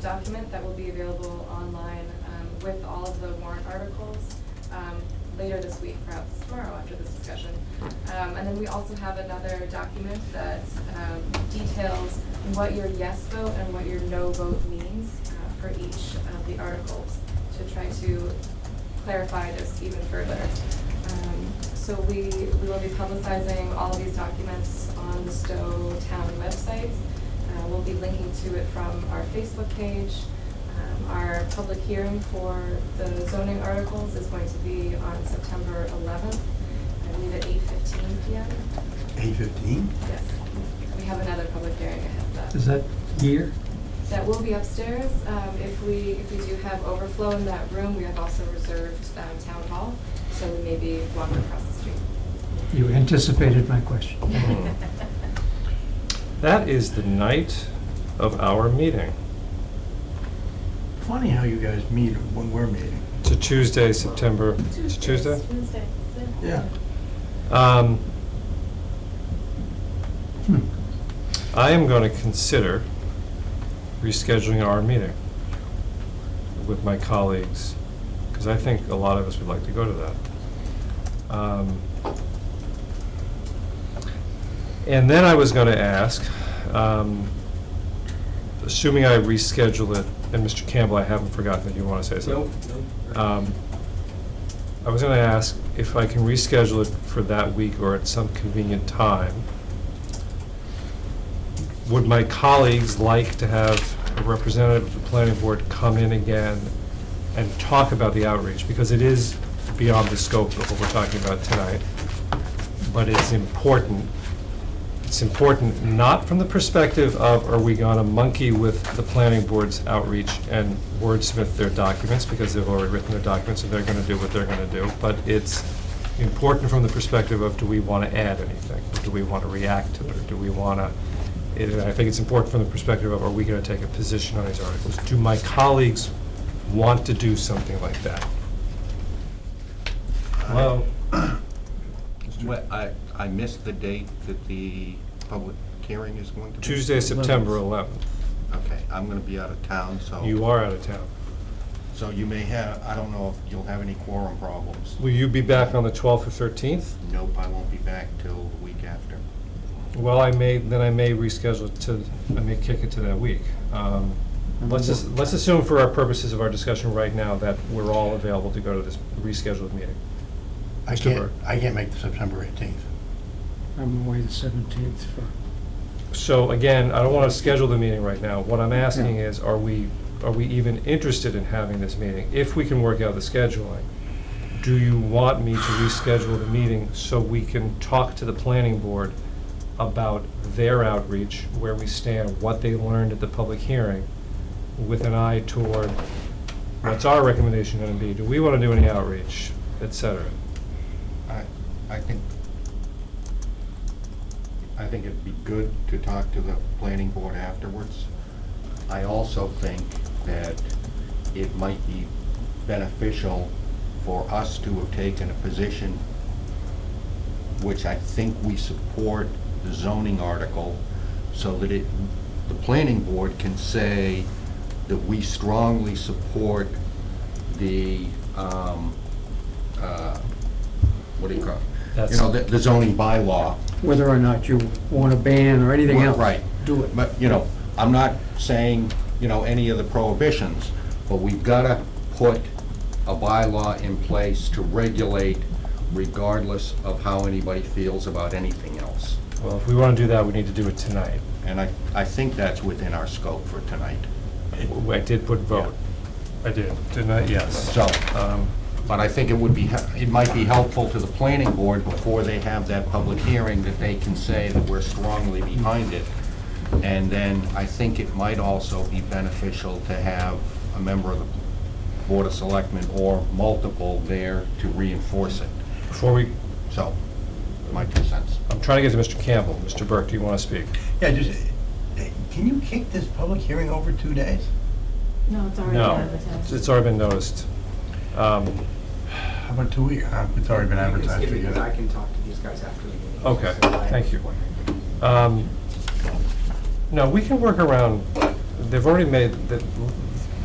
document that will be available online with all of the warrant articles later this week, perhaps tomorrow after this discussion. And then we also have another document that details what your yes vote and what your no vote means for each of the articles to try to clarify this even further. So we will be publicizing all of these documents on the Stow town website. We'll be linking to it from our Facebook page. Our public hearing for the zoning articles is going to be on September 11th, I believe at 8:15 p.m. 8:15? Yes. We have another public hearing ahead of that. Is that here? That will be upstairs. If we do have overflow in that room, we have also reserved town hall, so we may be walking across the street. You anticipated my question. That is the night of our meeting. Funny how you guys meet when we're meeting. It's a Tuesday, September, it's a Tuesday? Tuesday. Yeah. I am going to consider rescheduling our meeting with my colleagues, because I think a lot of us would like to go to that. And then I was going to ask, assuming I reschedule it, and Mr. Campbell, I haven't forgotten that you want to say something. Nope. I was going to ask if I can reschedule it for that week or at some convenient time. Would my colleagues like to have a representative of the planning board come in again and talk about the outreach? Because it is beyond the scope of what we're talking about tonight, but it's important. It's important not from the perspective of, are we going to monkey with the planning board's outreach and wordsmith their documents, because they've already written their documents and they're going to do what they're going to do, but it's important from the perspective of, do we want to add anything? Or do we want to react to it? Or do we want to, I think it's important from the perspective of, are we going to take a position on these articles? Do my colleagues want to do something like that? Well, I missed the date that the public hearing is going to be. Tuesday, September 11th. Okay, I'm gonna be out of town, so. You are out of town. So you may have, I don't know if you'll have any quorum problems. Will you be back on the 12th or 13th? Nope, I won't be back till the week after. Well, I may reschedule it to, I may kick it to that week. Let's assume for our purposes of our discussion right now that we're all available to go to this rescheduled meeting. I can't make the September 18th. I'm away the 17th for. So again, I don't want to schedule the meeting right now. What I'm asking is, are we even interested in having this meeting? If we can work out the scheduling, do you want me to reschedule the meeting so we can talk to the planning board about their outreach, where we stand, what they learned at the public hearing, with an eye toward what's our recommendation going to be? Do we want to do any outreach, et cetera? I think it'd be good to talk to the planning board afterwards. I also think that it might be beneficial for us to have taken a position, which I think we support the zoning article, so that the planning board can say that we strongly support the, what do you call it? You know, the zoning bylaw. Whether or not you want to ban or anything else. Right. Do it. But, you know, I'm not saying, you know, any of the prohibitions, but we've got to put a bylaw in place to regulate regardless of how anybody feels about anything else. Well, if we want to do that, we need to do it tonight. And I think that's within our scope for tonight. I did put vote. I did, didn't I? Yes. So, but I think it might be helpful to the planning board before they have that public hearing, that they can say that we're strongly behind it, And then I think it might also be beneficial to have a member of the Board of Selectmen or multiple there to reinforce it. Before we, So, my 2 cents. I'm trying to get to Mr. Campbell. Mr. Burke, do you want to speak? Yeah, just, can you kick this public hearing over 2 days? No, it's already No, advertised. it's already been noticed. How about 2 weeks? It's already been advertised for you. Because I can talk to these guys after the meeting. Okay, So I- thank you. No, we can work around, they've already made,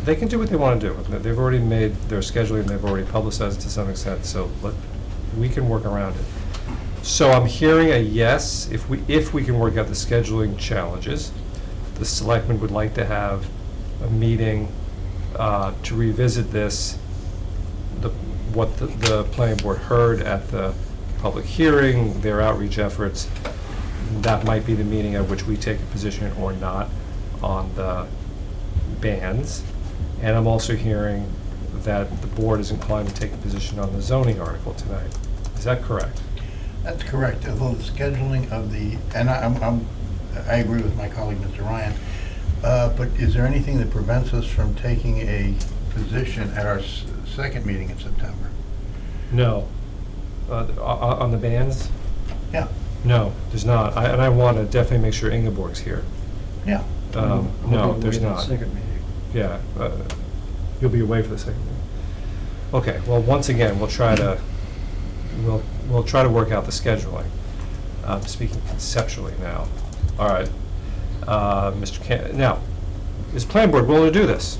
they can do what they want to do. They've already made their scheduling, they've already publicized it to some extent, so we can work around it. So I'm hearing a yes, if we can work out the scheduling challenges. The selectmen would like to have a meeting to revisit this, what the planning board heard at the public hearing, their outreach efforts. That might be the meeting at which we take a position or not on the bans. And I'm also hearing that the board is inclined to take a position on the zoning article tonight. Is that correct? That's correct, although the scheduling of the, and I agree with my colleague, Mr. Ryan, but is there anything that prevents us from taking a position at our second meeting in September? No. On the bans? Yeah, No, there's not. And I want to definitely make sure Ingeborg's here. yeah. No, there's not. Second meeting. Yeah, you'll be away for the second meeting. Okay, well, once again, we'll try to work out the scheduling. Speaking conceptually now. All right. Now, is planning board willing to do this?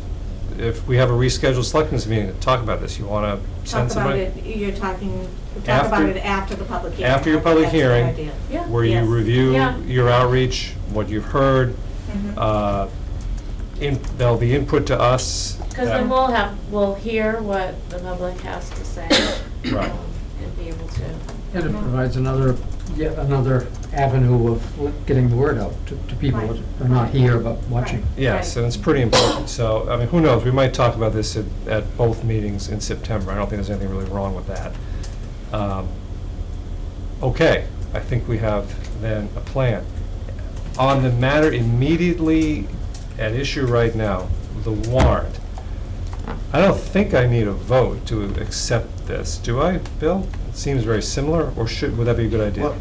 If we have a rescheduled selectmen's meeting to talk about this, you want to send Talk about somebody? it, you're talking, talk After- about it after the public hearing. After your I think public that's a good hearing, idea. Yeah. where you Yes. review Yeah. your outreach, what you've heard, Mhm. there'll be input to us. Because that- then we'll hear what the public has to say. Right. And be able to. And it provides yet another avenue of getting the word out to people Right. that are not here but watching. Yes, and it's pretty important. So, I mean, who knows? We might talk about this at both meetings in September. I don't think there's anything really wrong with that. Okay, I think we have then a plan. On the matter immediately at issue right now, the warrant. I don't think I need a vote to accept this. Do I, Bill? It seems very similar, or would that be a good idea? Well,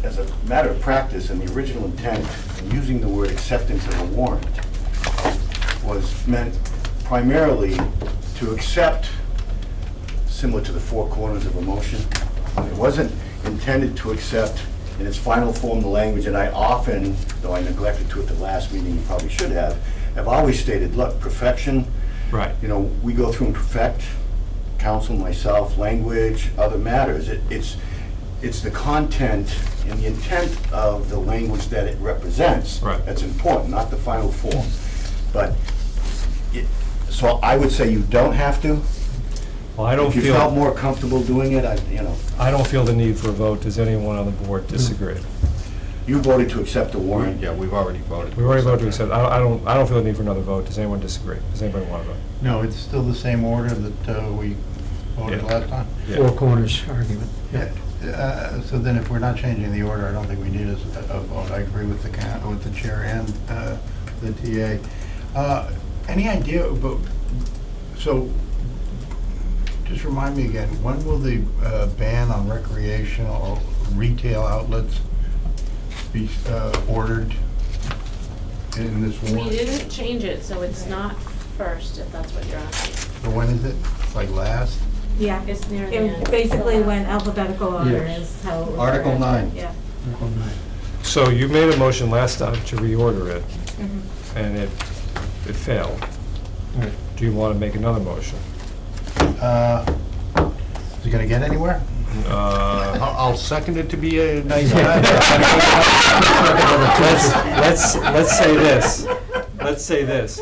as a matter of practice, and the original intent in using the word acceptance of a warrant was meant primarily to accept, similar to the four corners of a motion. It wasn't intended to accept in its final form the language, and I often, though I neglected to at the last meeting, you probably should have always stated, look, perfection, Right. you know, we go through and perfect, counsel, myself, language, other matters. It's the content and the intent of the language that it represents. Right. That's important, not the final form. But, so I would say you don't have to. Well, I don't If you felt feel, more comfortable doing it, I don't feel the need for a vote. Does anyone on the board disagree? you voted to accept the warrant. Yeah, we've already voted. We've already voted to accept. I don't feel the need for another vote. Does anyone disagree? Does anybody want to vote? No, it's still the same order that we voted Yeah. last time? Yeah. Four corners argument. So then if we're not changing the order, I don't think we need a vote. I agree with the chair and the TA. Any idea about, so, just remind me again, when will the ban on recreational retail outlets be ordered in this We warrant? didn't change it, so it's not first, if that's what you're asking. So when is it? Like last? Yeah, It's near the end. it basically went alphabeutical order Yes. is how. it was Article ordered. 9. Yeah. So you made a motion last time to reorder it, Mhm. and it failed. Do you want to make another motion? Is it gonna get anywhere? I'll second it to be a nice. Let's say this. Let's say this.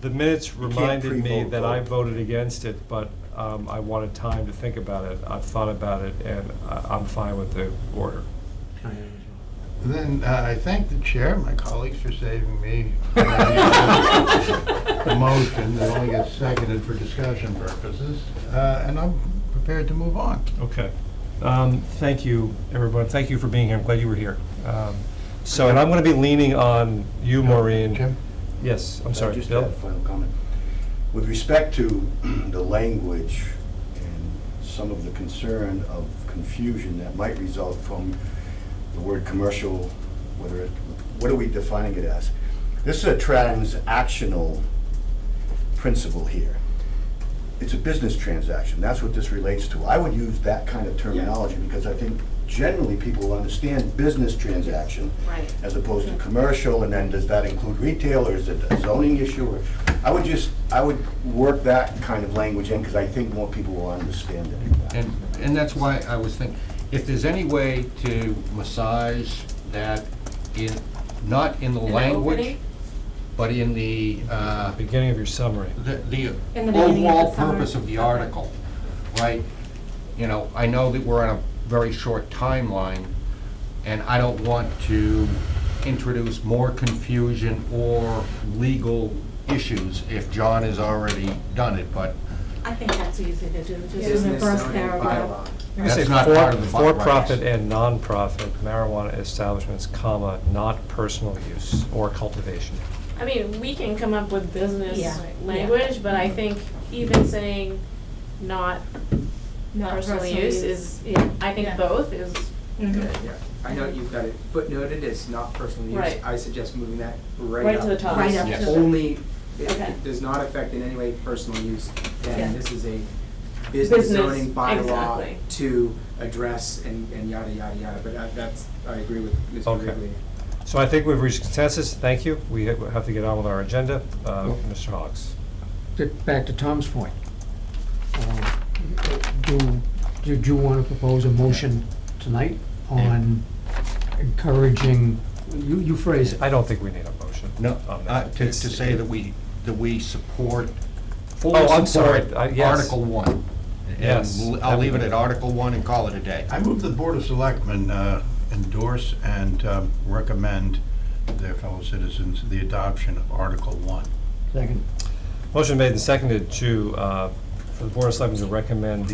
The minutes reminded me that I pre-vote. voted against it, but I wanted time to think about it. I've thought about it, and I'm fine with the order. Then I thank the chair, and my colleagues for saving me the motion that only gets seconded for discussion purposes, and I'm prepared to move on. Okay. Thank you, everyone. Thank you for being here. I'm glad you were here. So, and I'm gonna be leaning on you, Maureen. Jim? Yes, I'm sorry, Just Bill? a final comment. With respect to the language and some of the concern of confusion that might result from the word commercial, what are we defining it as? This is a transactional principle here. It's a business transaction, that's what this relates to. I would use that kind of terminology because I think generally people will understand business transaction Right. as opposed to commercial, and then does that include retail, or is it a zoning issue? Or I would work that kind of language in, because I think more people will understand it. And that's why I was thinking, if there's any way to massage that not in the In the language, opening? but in the, Beginning of your summary. the In the beginning of overall the summary. purpose of the Okay. article, right? You know, I know that we're on a very short timeline, and I don't want to introduce more confusion or legal issues if John has already done it, but I think that's easy to do, just in the Business first zoning paragraph. bylaw. You say That's not part of the for-profit bylaws. and non-profit marijuana establishments, comma, not personal use or cultivation. I mean, we can come up with business Yeah. language, but I think even saying not Not personal personal use use. is, Yeah. I think Yeah. both is Mhm. good. Yeah, I know you've got it footnoted as not personal use. Right. I suggest moving that Right right to the up. top. Right up Yes. to the. Only, Okay. it does not affect in any way personal use, Yeah. then this is a business Business, zoning bylaw exactly. to address and yada, yada, yada, but I agree with Mr. Okay. Wrigley. So I think we've reached consensus. Thank you. We have to get on with our agenda. Mr. Hawes. Get back to Tom's point. Did you want to propose a motion tonight on encouraging, you phrase it, I don't think we need a motion. no, on that. to It's- say that we support, fully Oh, I'm sorry. support Yes. Article 1. Yes. And I'll leave it at Article 1 and call it a day. I move the Board of Selectmen endorse and recommend to their fellow citizens the adoption of Article 1. second, Motion made and seconded for the Board of Selectmen to recommend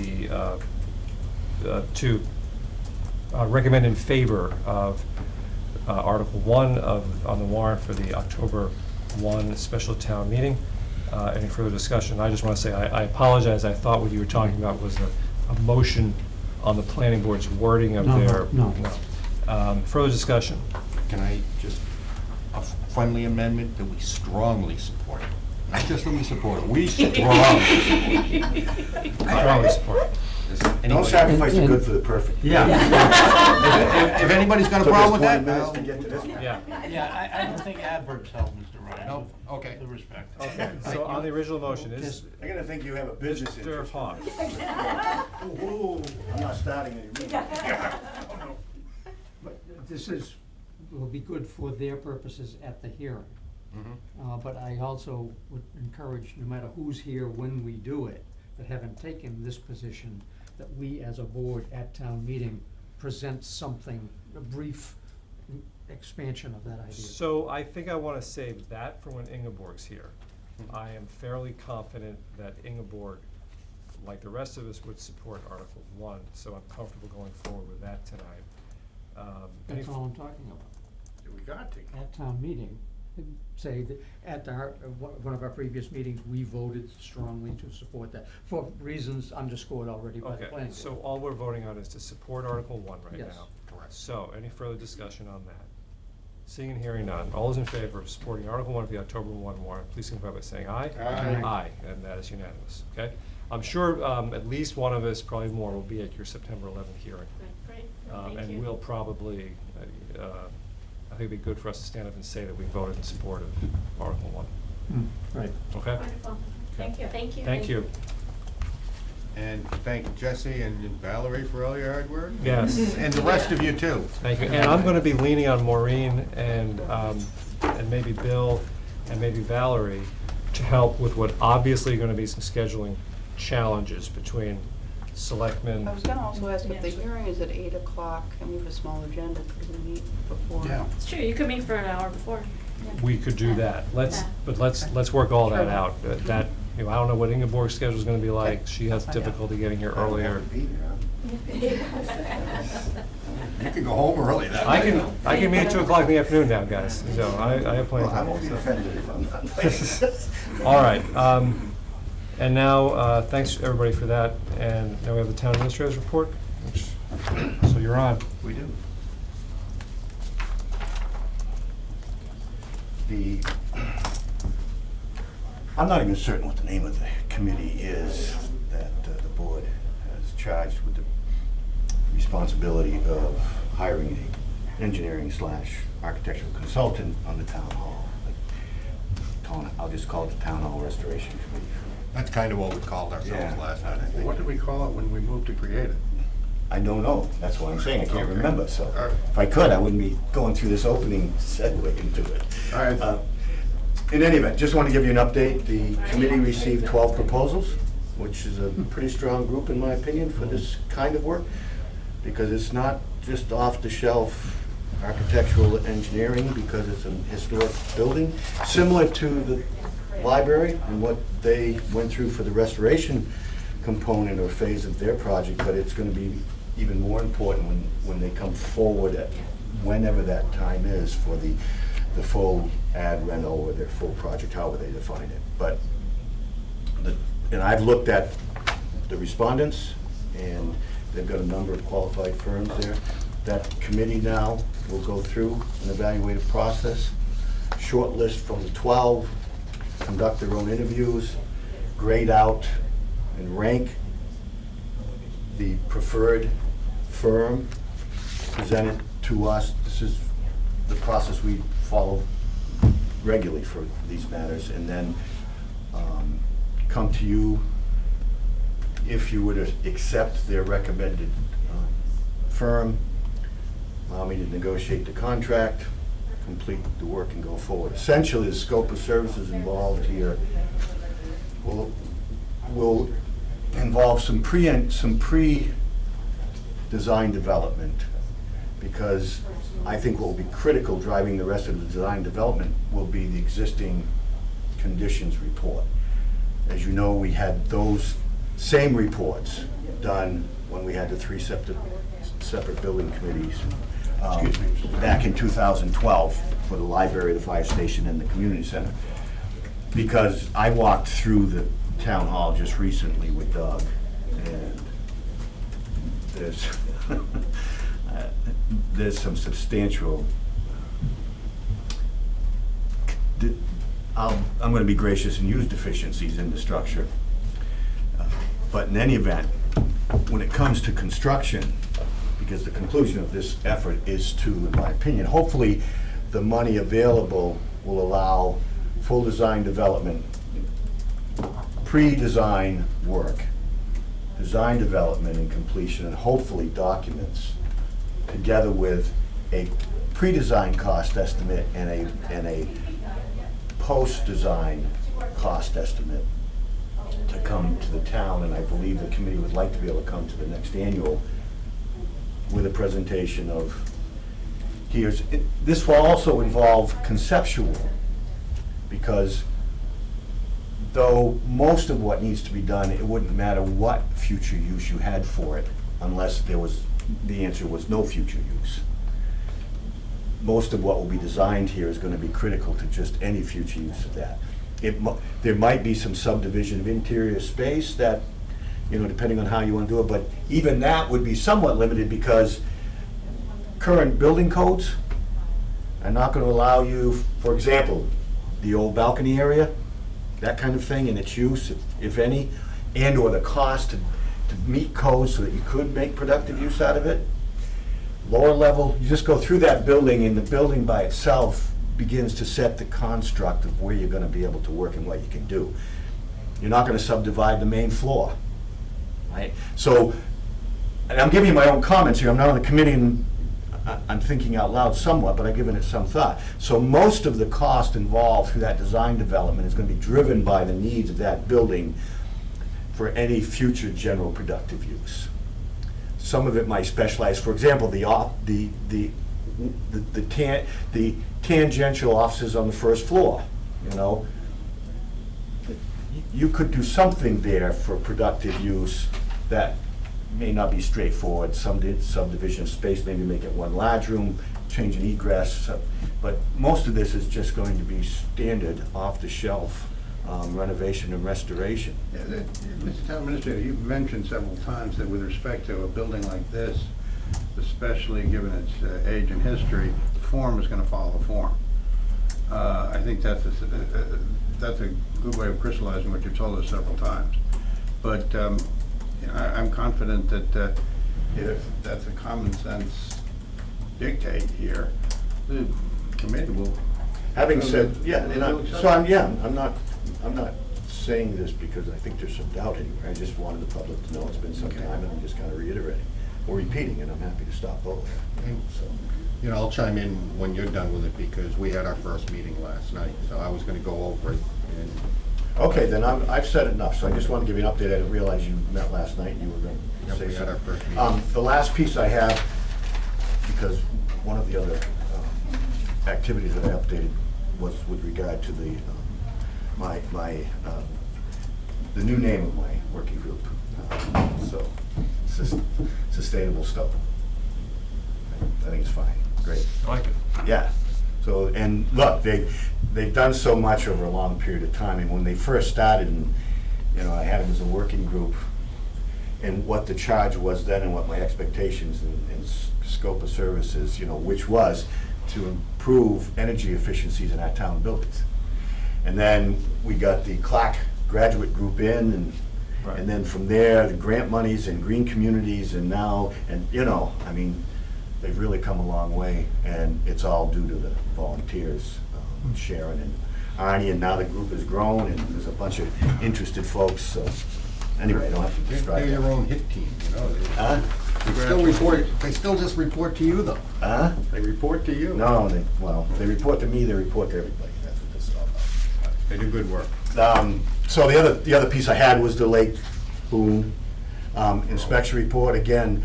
recommend in favor of Article 1 on the warrant for the October 1 special town meeting. Any further discussion? I just want to say, I apologize, I thought what you were talking about was a motion on the planning board's wording of No, their... no. Further discussion? Can I just, a friendly amendment that we strongly support it? Not just that we support it, we strongly support it. Strongly support. Is No anybody- sacrifice is And- good for the perfect. If anybody's got a Took us problem with 20 that, minutes I'll- to get to this one. Yeah. Yeah, I don't think adverbs help, Mr. Ryan. No, okay. With respect. Okay, so on the original motion is I'm gonna think you have a business Mr. interest. Hawes. Ooh, I'm not starting any meeting. but this will be good for their purposes at the hearing. But I also would encourage, no matter who's here when we do it, that having taken this position, that we as a board at town meeting present something, a brief expansion of that idea. So I think I want to save that for when Ingeborg's here. I am fairly confident that Ingeborg, like the rest of us, would support Article 1, so I'm comfortable going forward with that tonight. That's all I'm talking about. We got to. At town meeting, say that at one of our previous meetings, we voted strongly to support that, for reasons underscored already by the Okay, planning board. so all we're voting on is to support Article 1 right now. Yes. Correct. So, any further discussion on that? Seeing and hearing none, all those in favor of supporting Article 1 of the October 1 warrant, please signify by saying aye. Aye. Aye, and that is unanimous, okay? I'm sure at least one of us, probably more, will be at your September 11th hearing. Great, thank you. And we'll probably, I think it'd be good for us to stand up and say that we voted in support of Article 1, Right. okay? Wonderful. Thank you. Thank you. Thank you. And thank Jesse and Valerie for all your hard work. Yes. And the rest of you too. Thank you. And I'm going to be leaning on Maureen and maybe Bill and maybe Valerie to help with what obviously are going to be some scheduling challenges between selectmen. I was gonna also ask if the hearing is at 8 o'clock and we have a small agenda, could we meet before? Yeah. It's true, you could meet for an hour before. We could do that. Let's work all that out. That, I don't know what Ingeborg's schedule is going to be like. She has difficulty getting here earlier. Be there, huh? You can go home early that I night. can meet at 2 o'clock in the afternoon now, guys, so I have plenty Well, I of won't be time. offended if I'm not. All right, and now, thanks everybody for that, and now we have the town administrator's report, so you're on. We do. I'm not even certain what the name of the committee is that the board has charged with the responsibility of hiring an engineering/architectural consultant on the town hall. I'll just call it the Town Hall Restoration Committee. That's kind of what we called ourselves Yeah. last night, I think. What did we call it when we moved to create it? I don't know, that's what I'm saying, I can't Okay. remember, so All right. if I could, I wouldn't be going through this opening segue into it. All right. In any event, just want to give you an update. The committee received 12 proposals, which is a pretty strong group, in my opinion, for this kind of work, because it's not just off-the-shelf architectural engineering, because it's a historic building, similar to the library and what they went through for the restoration component or phase of their project, but it's going to be even more important when they come forward at whenever that time is for the full ad reno or their full project, however they define it. But, and I've looked at the respondents, and they've got a number of qualified firms there. That committee now will go through an evaluative process, shortlist from the 12, conduct their own interviews, grade out and rank the preferred firm, present it to us. This is the process we follow regularly for these matters, and then come to you if you were to accept their recommended firm, allow me to negotiate the contract, complete the work and go forward. Essentially, the scope of services involved here will involve some pre-design development, because I think what will be critical driving the rest of the design development will be the existing conditions report. As you know, we had those same reports done when we had the 3 separate building committees back in 2012 for the library, the fire station, and the community center. Because I walked through the town hall just recently with Doug, and there's some substantial, I'm going to be gracious and use deficiencies in the structure. But in any event, when it comes to construction, because the conclusion of this effort is to, in my opinion, hopefully the money available will allow full design development, pre-design work, design development and completion, and hopefully documents, together with a pre-design cost estimate and a post-design cost estimate to come to the town, and I believe the committee would like to be able to come to the next annual with a presentation of, this will also involve conceptual, because though most of what needs to be done, it wouldn't matter what future use you had for it, unless the answer was no future use. Most of what will be designed here is going to be critical to just any future use of that. There might be some subdivision of interior space that, depending on how you want to do it, but even that would be somewhat limited, because current building codes are not going to allow you, for example, the old balcony area, that kind of thing, and its use, if any, and or the cost to meet codes so that you could make productive use out of it. Lower level, you just go through that building, and the building by itself begins to set the construct of where you're going to be able to work and what you can do. You're not going to subdivide the main floor, right? So, and I'm giving you my own comments here. I'm not on the committee, and I'm thinking out loud somewhat, but I've given it some thought. So most of the cost involved through that design development is going to be driven by the needs of that building for any future general productive use. Some of it might specialize. For example, the tangential offices on the first floor. You could do something there for productive use that may not be straightforward. Some subdivision space, maybe make it one large room, change an egress, but most of this is just going to be standard, off-the-shelf renovation and restoration. Yeah, Mr. Town Administrator, you've mentioned several times that with respect to a building like this, especially given its age and history, the form is gonna follow the form. I think that's a good way of crystallizing what you've told us several times. But I'm confident that if that's a common sense dictate here, the committee will. Having said, yeah, I'm not saying this because I think there's some doubt anywhere. I just wanted the public to know it's been some time, and I'm just kind of reiterating or repeating, and I'm happy to stop both. So, You know, I'll chime in when you're done with it, because we had our first meeting last night, so I was gonna go over it, and okay, then I've said enough, so I just want to give you an update. I didn't realize you met last night, and you were going Yep, to say we had our something. first meeting. The last piece I have, because one of the other activities that I updated was with regard to the the new name of my working group. So, Sustainable Stow. I think it's fine, great. I like it. Yeah, so, and look, they've done so much over a long period of time, and when they first started, and, you know, I had them as a working group, and what the charge was then and what my expectations and scope of services, you know, which was to improve energy efficiencies in our town buildings. And then we got the Clark graduate group in, and then from there, the grant monies and green communities, and now, and, you know, I mean, they've really come a long way, and it's all due to the volunteers, Sharon and Arnie, and now the group has grown, and there's a bunch of interested folks, so, anyway, I don't have to describe they're that. your own hit team, you know. Huh? They still just report to you, though. Huh? They report to you. No, they report to me, they report to everybody, that's what this is all about. They do good work. So the other piece I had was the Lake Boone inspection report. Again,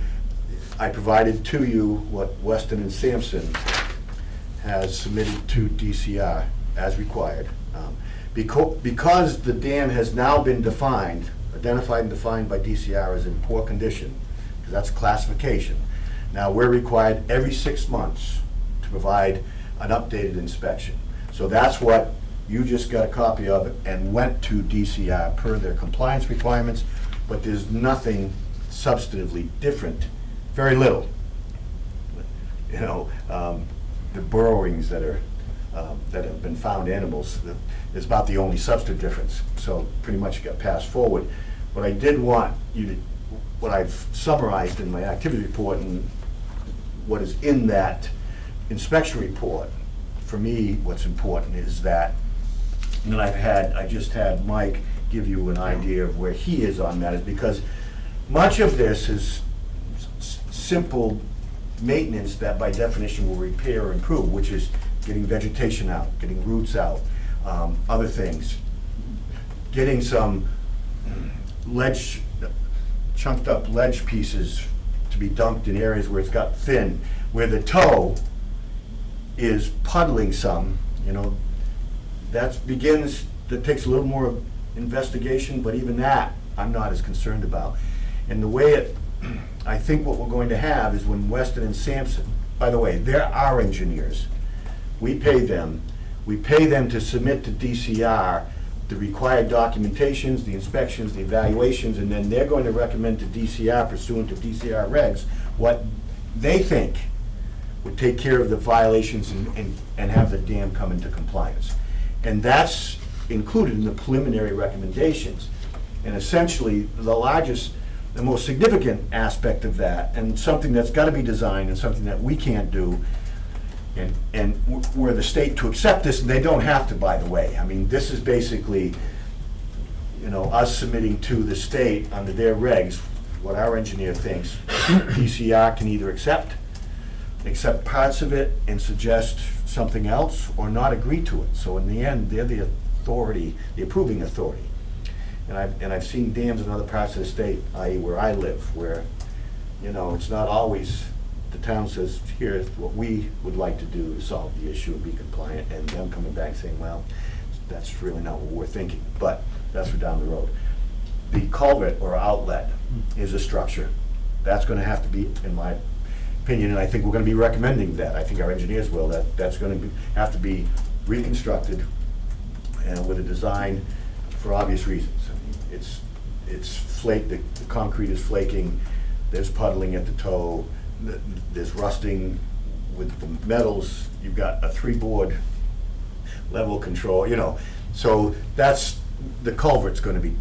I provided to you what Weston and Sampson has submitted to DCR as required. Because the dam has now been identified and defined by DCR as in poor condition, because that's classification. Now, we're required every 6 months to provide an updated inspection. So that's what you just got a copy of it and went to DCR per their compliance requirements, but there's nothing substantively different, very little. You know, the burrowings that have been found animals is about the only substantive difference. So pretty much it got passed forward. But I did want you to, what I've summarized in my activity report and what is in that inspection report, for me, what's important is that, and then I just had Mike give you an idea of where he is on that, is because much of this is simple maintenance that by definition will repair or improve, which is getting vegetation out, getting roots out, other things, getting some chunked up ledge pieces to be dumped in areas where it's got thin, where the toe is puddling some, you know, that takes a little more investigation, but even that, I'm not as concerned about. And the way I think what we're going to have is when Weston and Sampson, by the way, they're our engineers. We pay them to submit to DCR the required documentations, the inspections, the evaluations, and then they're going to recommend to DCR pursuant to DCR regs what they think would take care of the violations and have the dam come into compliance. And that's included in the preliminary recommendations. And essentially, the most significant aspect of that, and something that's got to be designed and something that we can't do, and were the state to accept this, and they don't have to, by the way. I mean, this is basically, you know, us submitting to the state under their regs what our engineer thinks. DCR can either accept parts of it and suggest something else, or not agree to it. So in the end, they're the authority, the approving authority. And I've seen dams in other parts of the state, i.e. where I live, where, you know, it's not always the town says, here's what we would like to do to solve the issue and be compliant, and them coming back saying, well, that's really not what we're thinking, but that's for down the road. The culvert or outlet is a structure, that's gonna have to be, in my opinion, and I think we're gonna be recommending that, I think our engineers will, that's gonna have to be reconstructed and with a design for obvious reasons. I mean, it's flaked, the concrete is flaking, there's puddling at the toe, there's rusting with the metals, you've got a 3-board level control, so that's, the culvert's gonna be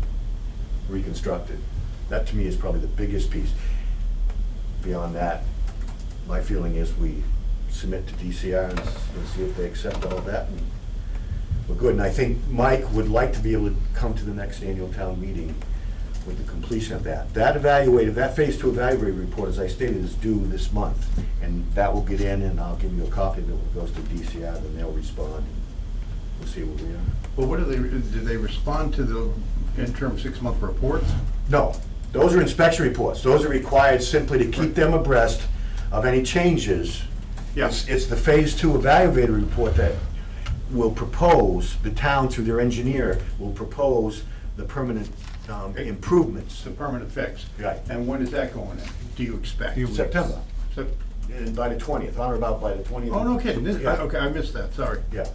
reconstructed. That to me is probably the biggest piece. Beyond that, my feeling is we submit to DCR and see if they accept all of that, and we're good. And I think Mike would like to be able to come to the next annual town meeting with the completion of that. That Phase 2 evaluated report, as I stated, is due this month, and that will get in, and I'll give you a copy of it when it goes to DCR, then they'll respond. We'll see where we are. Well, what do they respond to the interim 6-month reports? No, those are inspection reports. Those are required simply to keep them abreast of any changes. Yes. It's the Phase 2 evaluated report that will propose, the town through their engineer will propose the permanent improvements. The permanent fix? Right. And when is that going in, do you expect? September, Sep- and by the 20th, on or about by the 20th. Oh, no kidding, Yeah. okay, I missed that, sorry. Yeah,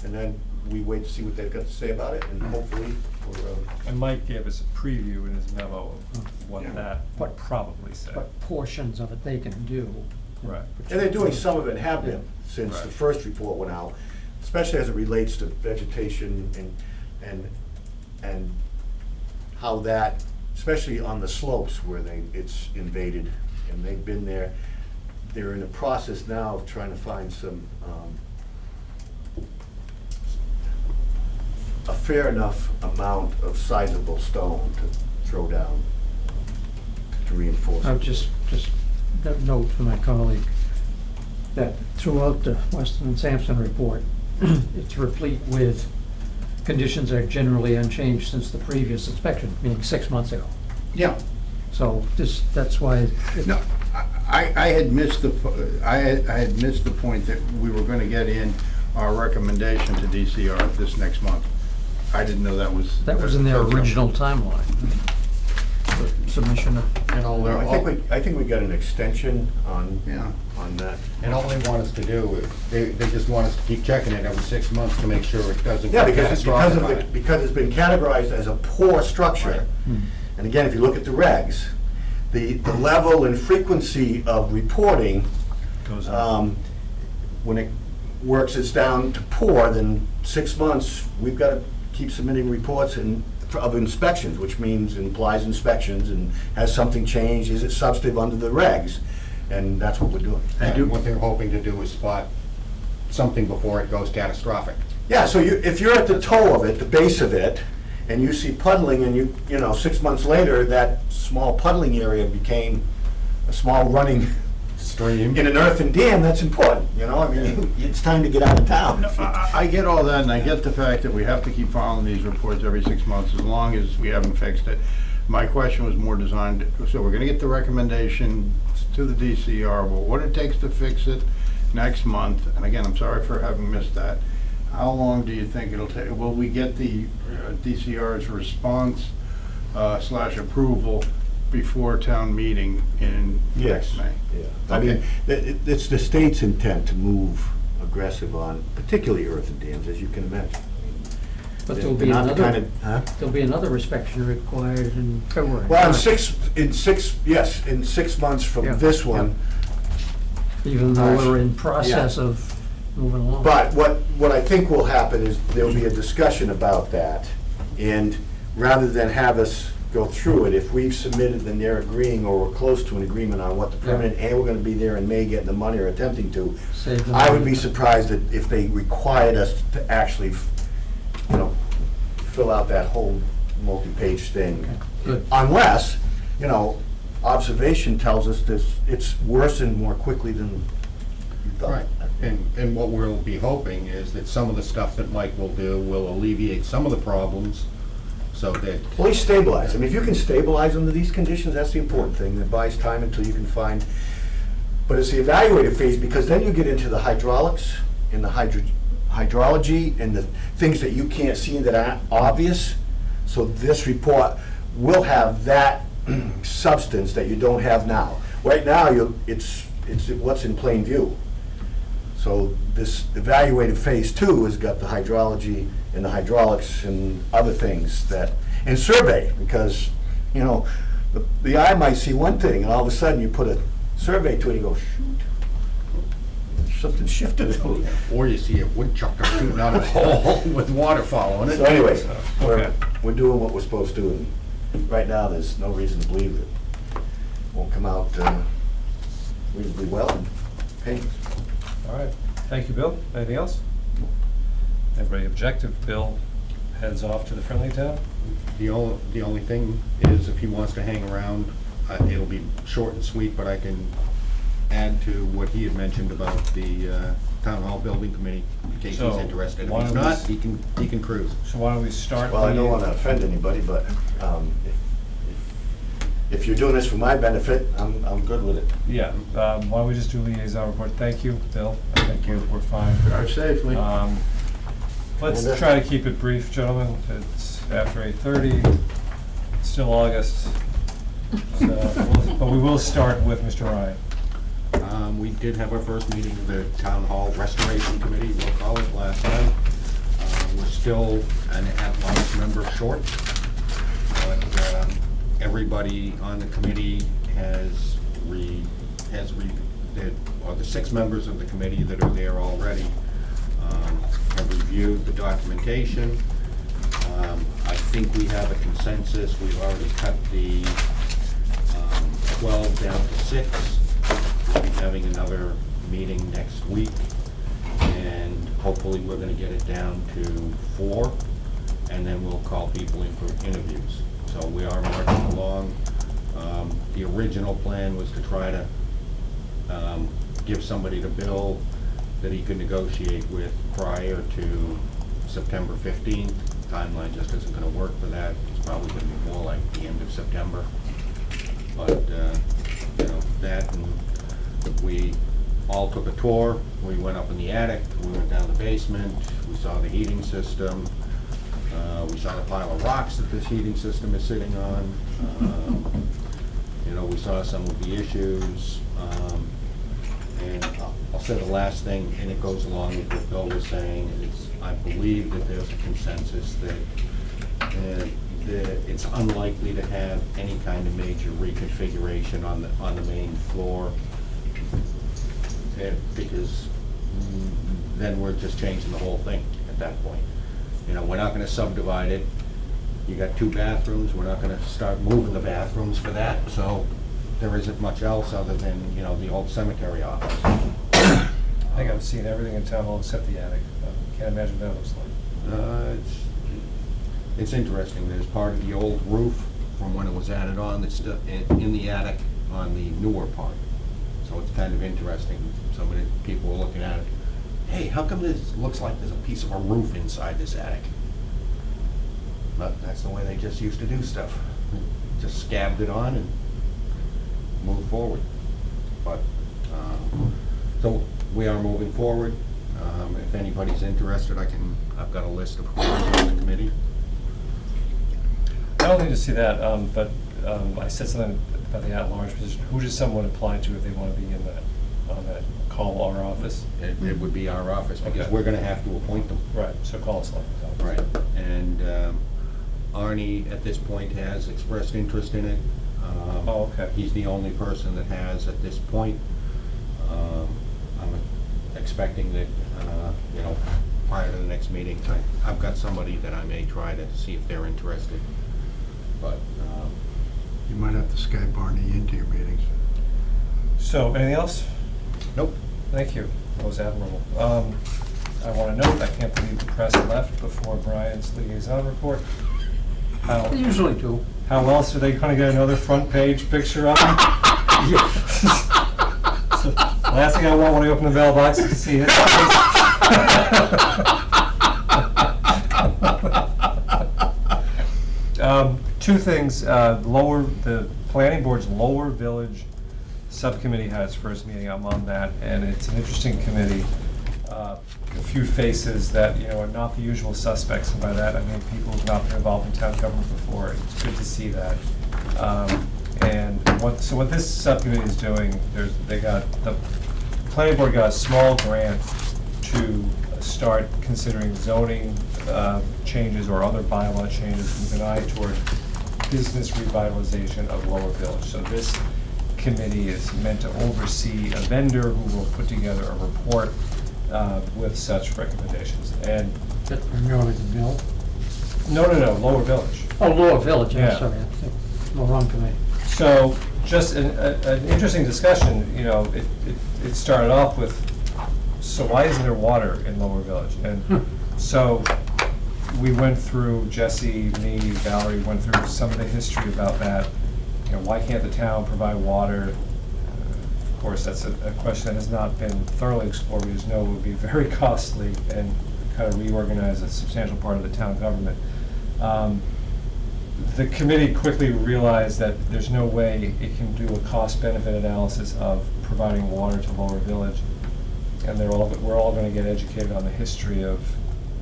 and then we wait to see what they've got to say about it, and hopefully, we're, And Mike gave us a preview in his memo of what Yeah. that would probably say. But portions of it they can do. Right. and they're doing some of it, and have been, since the Right. first report went out, especially as it relates to vegetation and how that, especially on the slopes where it's invaded, and they've been there. They're in the process now of trying to find some, a fair enough amount of sizable stone to throw down to reinforce I'll it. just that note for my colleague, that throughout the Weston and Sampson report, it's replete with conditions are generally unchanged since the previous inspection, meaning 6 months ago. Yeah. So that's why. No, I had missed I had missed the point that we were gonna get in our recommendation to DCR this next month. I didn't know that was. That was in their original timeline. The submission of. And all Well, they're, I think we got an extension on that. and all they want us to do, they just want us to keep checking it every 6 months to make sure it doesn't. Yeah, get because catastrophic on it. it's been categorized as a poor structure. And again, if you look at the regs, the level and frequency of reporting, Goes up. when it works its down to poor, then 6 months, we've got to keep submitting reports of inspections, which implies inspections, and has something changed, is it substantive under the regs? And that's what we're doing. And what they're hoping to do is spot something before it goes catastrophic. Yeah, so if you're at the toe of it, the base of it, and you see puddling, and you 6 months later, that small puddling area became a small running Stream. in an earthen dam, that's important, I mean, it's time to get out of town. I get all that, and I get the fact that we have to keep following these reports every 6 months, as long as we haven't fixed it. My question was more designed, so we're gonna get the recommendation to the DCR, well, what it takes to fix it next month, and again, I'm sorry for having missed that. How long do you think it'll take? Will we get the DCR's response / approval before town meeting in next May? Yeah. I mean, it's the state's intent to move aggressive on particularly earthen dams, as you can imagine. But there'll be another inspection required in February. Well, in 6 months from Yeah, this one. Even though we're in process of moving along. But what I think will happen is there'll be a discussion about that, and rather than have us go through it, if we've submitted and they're agreeing, or we're close to an agreement on what the permanent, and we're gonna be there in May getting the money or attempting to, Save the I would money. be surprised that if they required us to actually, fill out that whole multi-page thing. Good. Unless, observation tells us it's worsened more quickly than you thought. Right, and what we'll be hoping is that some of the stuff that Mike will do will alleviate some of the problems, so that, Well, he's stabilized. I mean, if you can stabilize under these conditions, that's the important thing. It buys time until you can find, but it's the evaluative phase, because then you get into the hydraulics and the hydrology and the things that you can't see that aren't obvious. So this report will have that substance that you don't have now. Right now, it's what's in plain view. So this evaluated phase 2 has got the hydrology and the hydraulics and other things that, and survey, because, you know, the eye might see one thing, and all of a sudden you put a survey to it, and you go, shoot, something shifted. Or you see a woodchucker shooting out of a hole with water following it. So anyway, Okay. we're doing what we're supposed to, and right now, there's no reason to believe it won't come out reasonably well and painless. All right, thank you, Bill. Anything else? Everybody objective, Bill heads off to the friendly town? The only thing is, if he wants to hang around, it'll be short and sweet, but I can add to what he had mentioned about the town hall building committee, in case he's So, interested. If why he's don't we not, s- he can cruise. So why don't we start? Well, I don't the- want to offend anybody, but if you're doing this for my benefit, I'm good with it. Yeah, why don't we just do liaison report? Thank you, Bill. I think we're fine. Drive safely. Let's try to keep it brief, gentlemen. It's after 8:30, it's still August. But we will start with Mr. Ryan. We did have our first meeting of the town hall restoration committee, we'll call it, last night. We're still an at-large member short, but everybody on the committee or the 6 members of the committee that are there already have reviewed the documentation. I think we have a consensus. We've already cut the 12 down to 6. We'll be having another meeting next week, and hopefully we're gonna get it down to 4, and then we'll call people in for interviews. So we are marching along. The original plan was to try to give somebody to Bill that he could negotiate with prior to September 15th. Timeline just isn't gonna work for that. It's probably gonna be more like the end of September. But, you know, that, and we all took a tour. We went up in the attic, we went down the basement, we saw the heating system. We saw the pile of rocks that this heating system is sitting on. You know, we saw some of the issues. And I'll say the last thing, and it goes along with what Bill was saying, is I believe that there's a consensus that it's unlikely to have any kind of major reconfiguration on the main floor. Because then we're just changing the whole thing at that point. You know, we're not gonna subdivide it. You got 2 bathrooms, we're not gonna start moving the bathrooms for that, so there isn't much else other than, you know, the old cemetery office. I think I've seen everything in town hall except the attic. Can't imagine what that looks like. It's interesting, there's part of the old roof from when it was added on that's still in the attic on the newer part. So it's kind of interesting, some of the people were looking at it, hey, how come this looks like there's a piece of a roof inside this attic? But that's the way they just used to do stuff. Just scabbed it on and moved forward. But, so we are moving forward. If anybody's interested, I've got a list of who's on the committee. I don't need to see that, but I said something about the at-large position. Who does someone apply to if they want to be in that, on that? Call our office? It would be our office, because Okay. we're gonna have to appoint them. Right, so call us like that. Right, and Arnie, at this point, has expressed interest in it. Oh, okay. He's the only person that has at this point. I'm expecting that, you know, prior to the next meeting, I've got somebody that I may try to see if they're interested, but, You might have to Skype Barney into your meetings. So, anything else? nope. Thank you. That was admirable. I want to note, I can't believe the press left before Brian's liaison report. How, They usually do. how else are they going to get another front page picture of him? So, last thing I want when I open the mailbox is to see his face. 2 things. The planning board's lower village subcommittee had its first meeting. I'm on that, and it's an interesting committee. A few faces that, you know, are not the usual suspects, and by that I mean people who've not been involved in town government before. It's good to see that. And what this subcommittee is doing, the planning board got a small grant to start considering zoning changes or other bylaw changes with an eye toward business revitalization of Lower Village. So this committee is meant to oversee a vendor who will put together a report with such recommendations. And That primarily the mill. no, Lower Village. Oh, Lower Village, Yeah. I'm sorry, I think, the wrong committee. So, just an interesting discussion, you know, it started off with, so why isn't there water in Lower Village? And so, we went through, Jesse, me, Valerie, went through some of the history about that. You know, why can't the town provide water? Of course, that's a question that has not been thoroughly explored. We just know it would be very costly and kind of reorganize a substantial part of the town government. The committee quickly realized that there's no way it can do a cost-benefit analysis of providing water to Lower Village. And we're all gonna get educated on the history of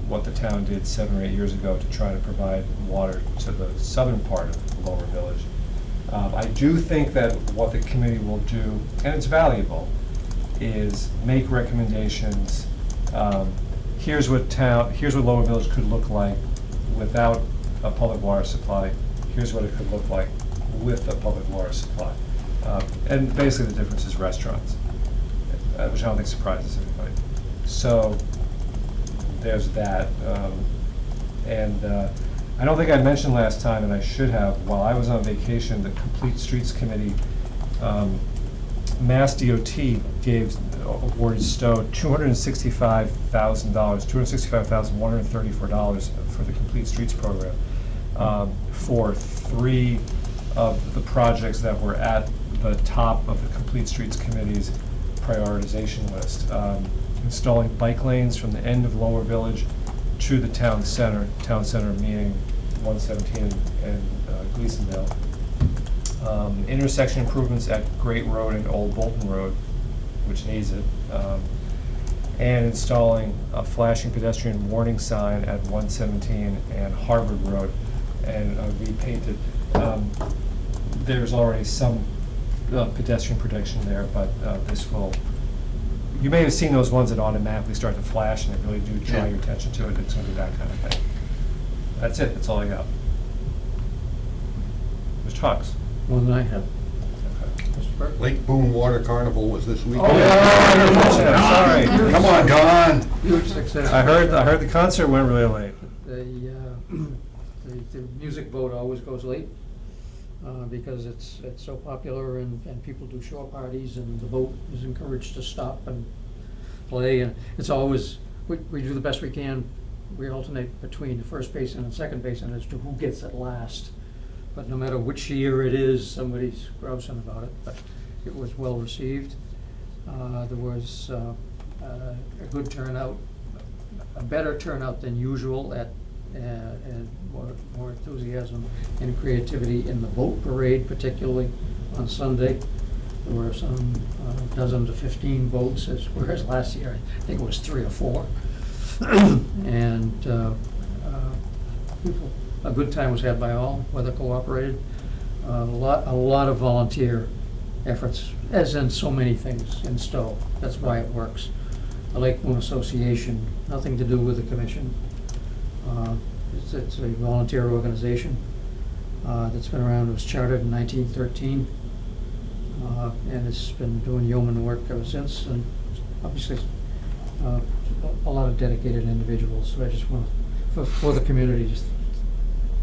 what the town did 7 or 8 years ago to try to provide water to the southern part of Lower Village. I do think that what the committee will do, and it's valuable, is make recommendations. Here's what Lower Village could look like without a public water supply. Here's what it could look like with a public water supply. And basically the difference is restaurants, which I don't think surprises anybody. So there's that. I don't think I mentioned last time, and I should have, while I was on vacation, the Complete Streets Committee, Mass DOT awarded Stow $265,000, $265,134 for the Complete Streets program, for 3 of the projects that were at the top of the Complete Streets Committee's prioritization list. Installing bike lanes from the end of Lower Village to the town center meaning 117 and Gleasondale. Intersection improvements at Great Road and Old Bolton Road, which needs it. And installing a flashing pedestrian warning sign at 117 and Harvard Road, and repainted. There's already some pedestrian protection there, but this will, you may have seen those ones that automatically start to flash and they really do draw your attention to it. It's going to be that kind of thing. That's it. That's all I got. Mr. Hawks? More than I have. Okay. Mr. Burke? Lake Boone Water Carnival was this weekend. Oh, yeah. Sorry. Come on, Don. Huge success. I heard the concert went really late. The music boat always goes late, because it's so popular and people do shore parties and the boat is encouraged to stop and play, and it's always, we do the best we can. We alternate between the first basin and second basin as to who gets it last. But no matter which year it is, somebody's grousing about it, but it was well received. There was a good turnout, a better turnout than usual and more enthusiasm and creativity in the boat parade, particularly on Sunday. There were some dozen to 15 boats, whereas last year I think it was 3 or 4. And a good time was had by all. Weather cooperated. A lot of volunteer efforts, as in so many things in Stow. That's why it works. The Lake Boone Association, nothing to do with the commission. It's a volunteer organization that's been around. It was chartered in 1913, and it's been doing yeoman work ever since. And obviously, a lot of dedicated individuals. So I just want to, for the community, just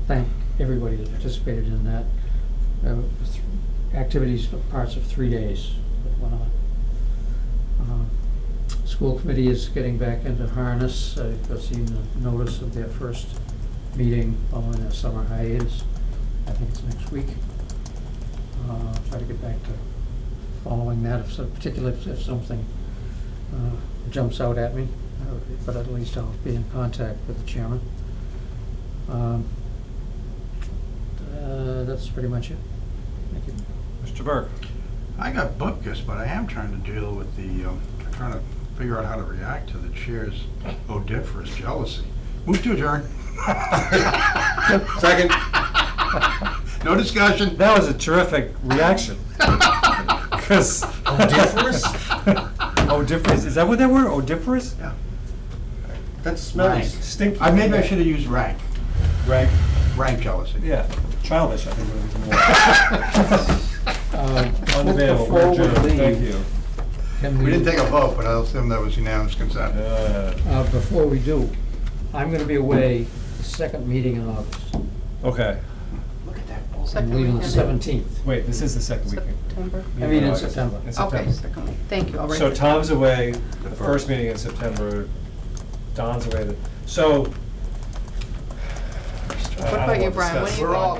thank everybody that participated in that. Activities, parts of 3 days that went on. School committee is getting back into harness. I've seen a notice of their first meeting following their summer hiatus. I think it's next week. Try to get back to following that, particularly if something jumps out at me, but at least I'll be in contact with the chairman. That's pretty much it. Thank you. Mr. Burke? I got bupkis, but I am trying to deal with trying to figure out how to react to the chair's odiferous jealousy. Move to adjourn. Second. No discussion. That was a terrific reaction. 'Cause- Odiferous? Odiferous, is that what that word, odiferous? Yeah. That smells. Stinky. Maybe I should have used rank. Right, Rank jealousy. yeah, childish, I think it would be more. Unavailable, Before we adjourned. Thank leave, you. can We didn't take a vote, but I'll assume that was unanimous consent. Before we do, I'm gonna be away the second meeting in August. Okay, Look at that. I'm leaving the 17th. wait, this is the second weekend. September? I mean, in August. September. In Okay, September. second week. Thank you, all right. So Tom's away, the first meeting in September, Don's away, so. What about you, Brian? When are you We're going? all-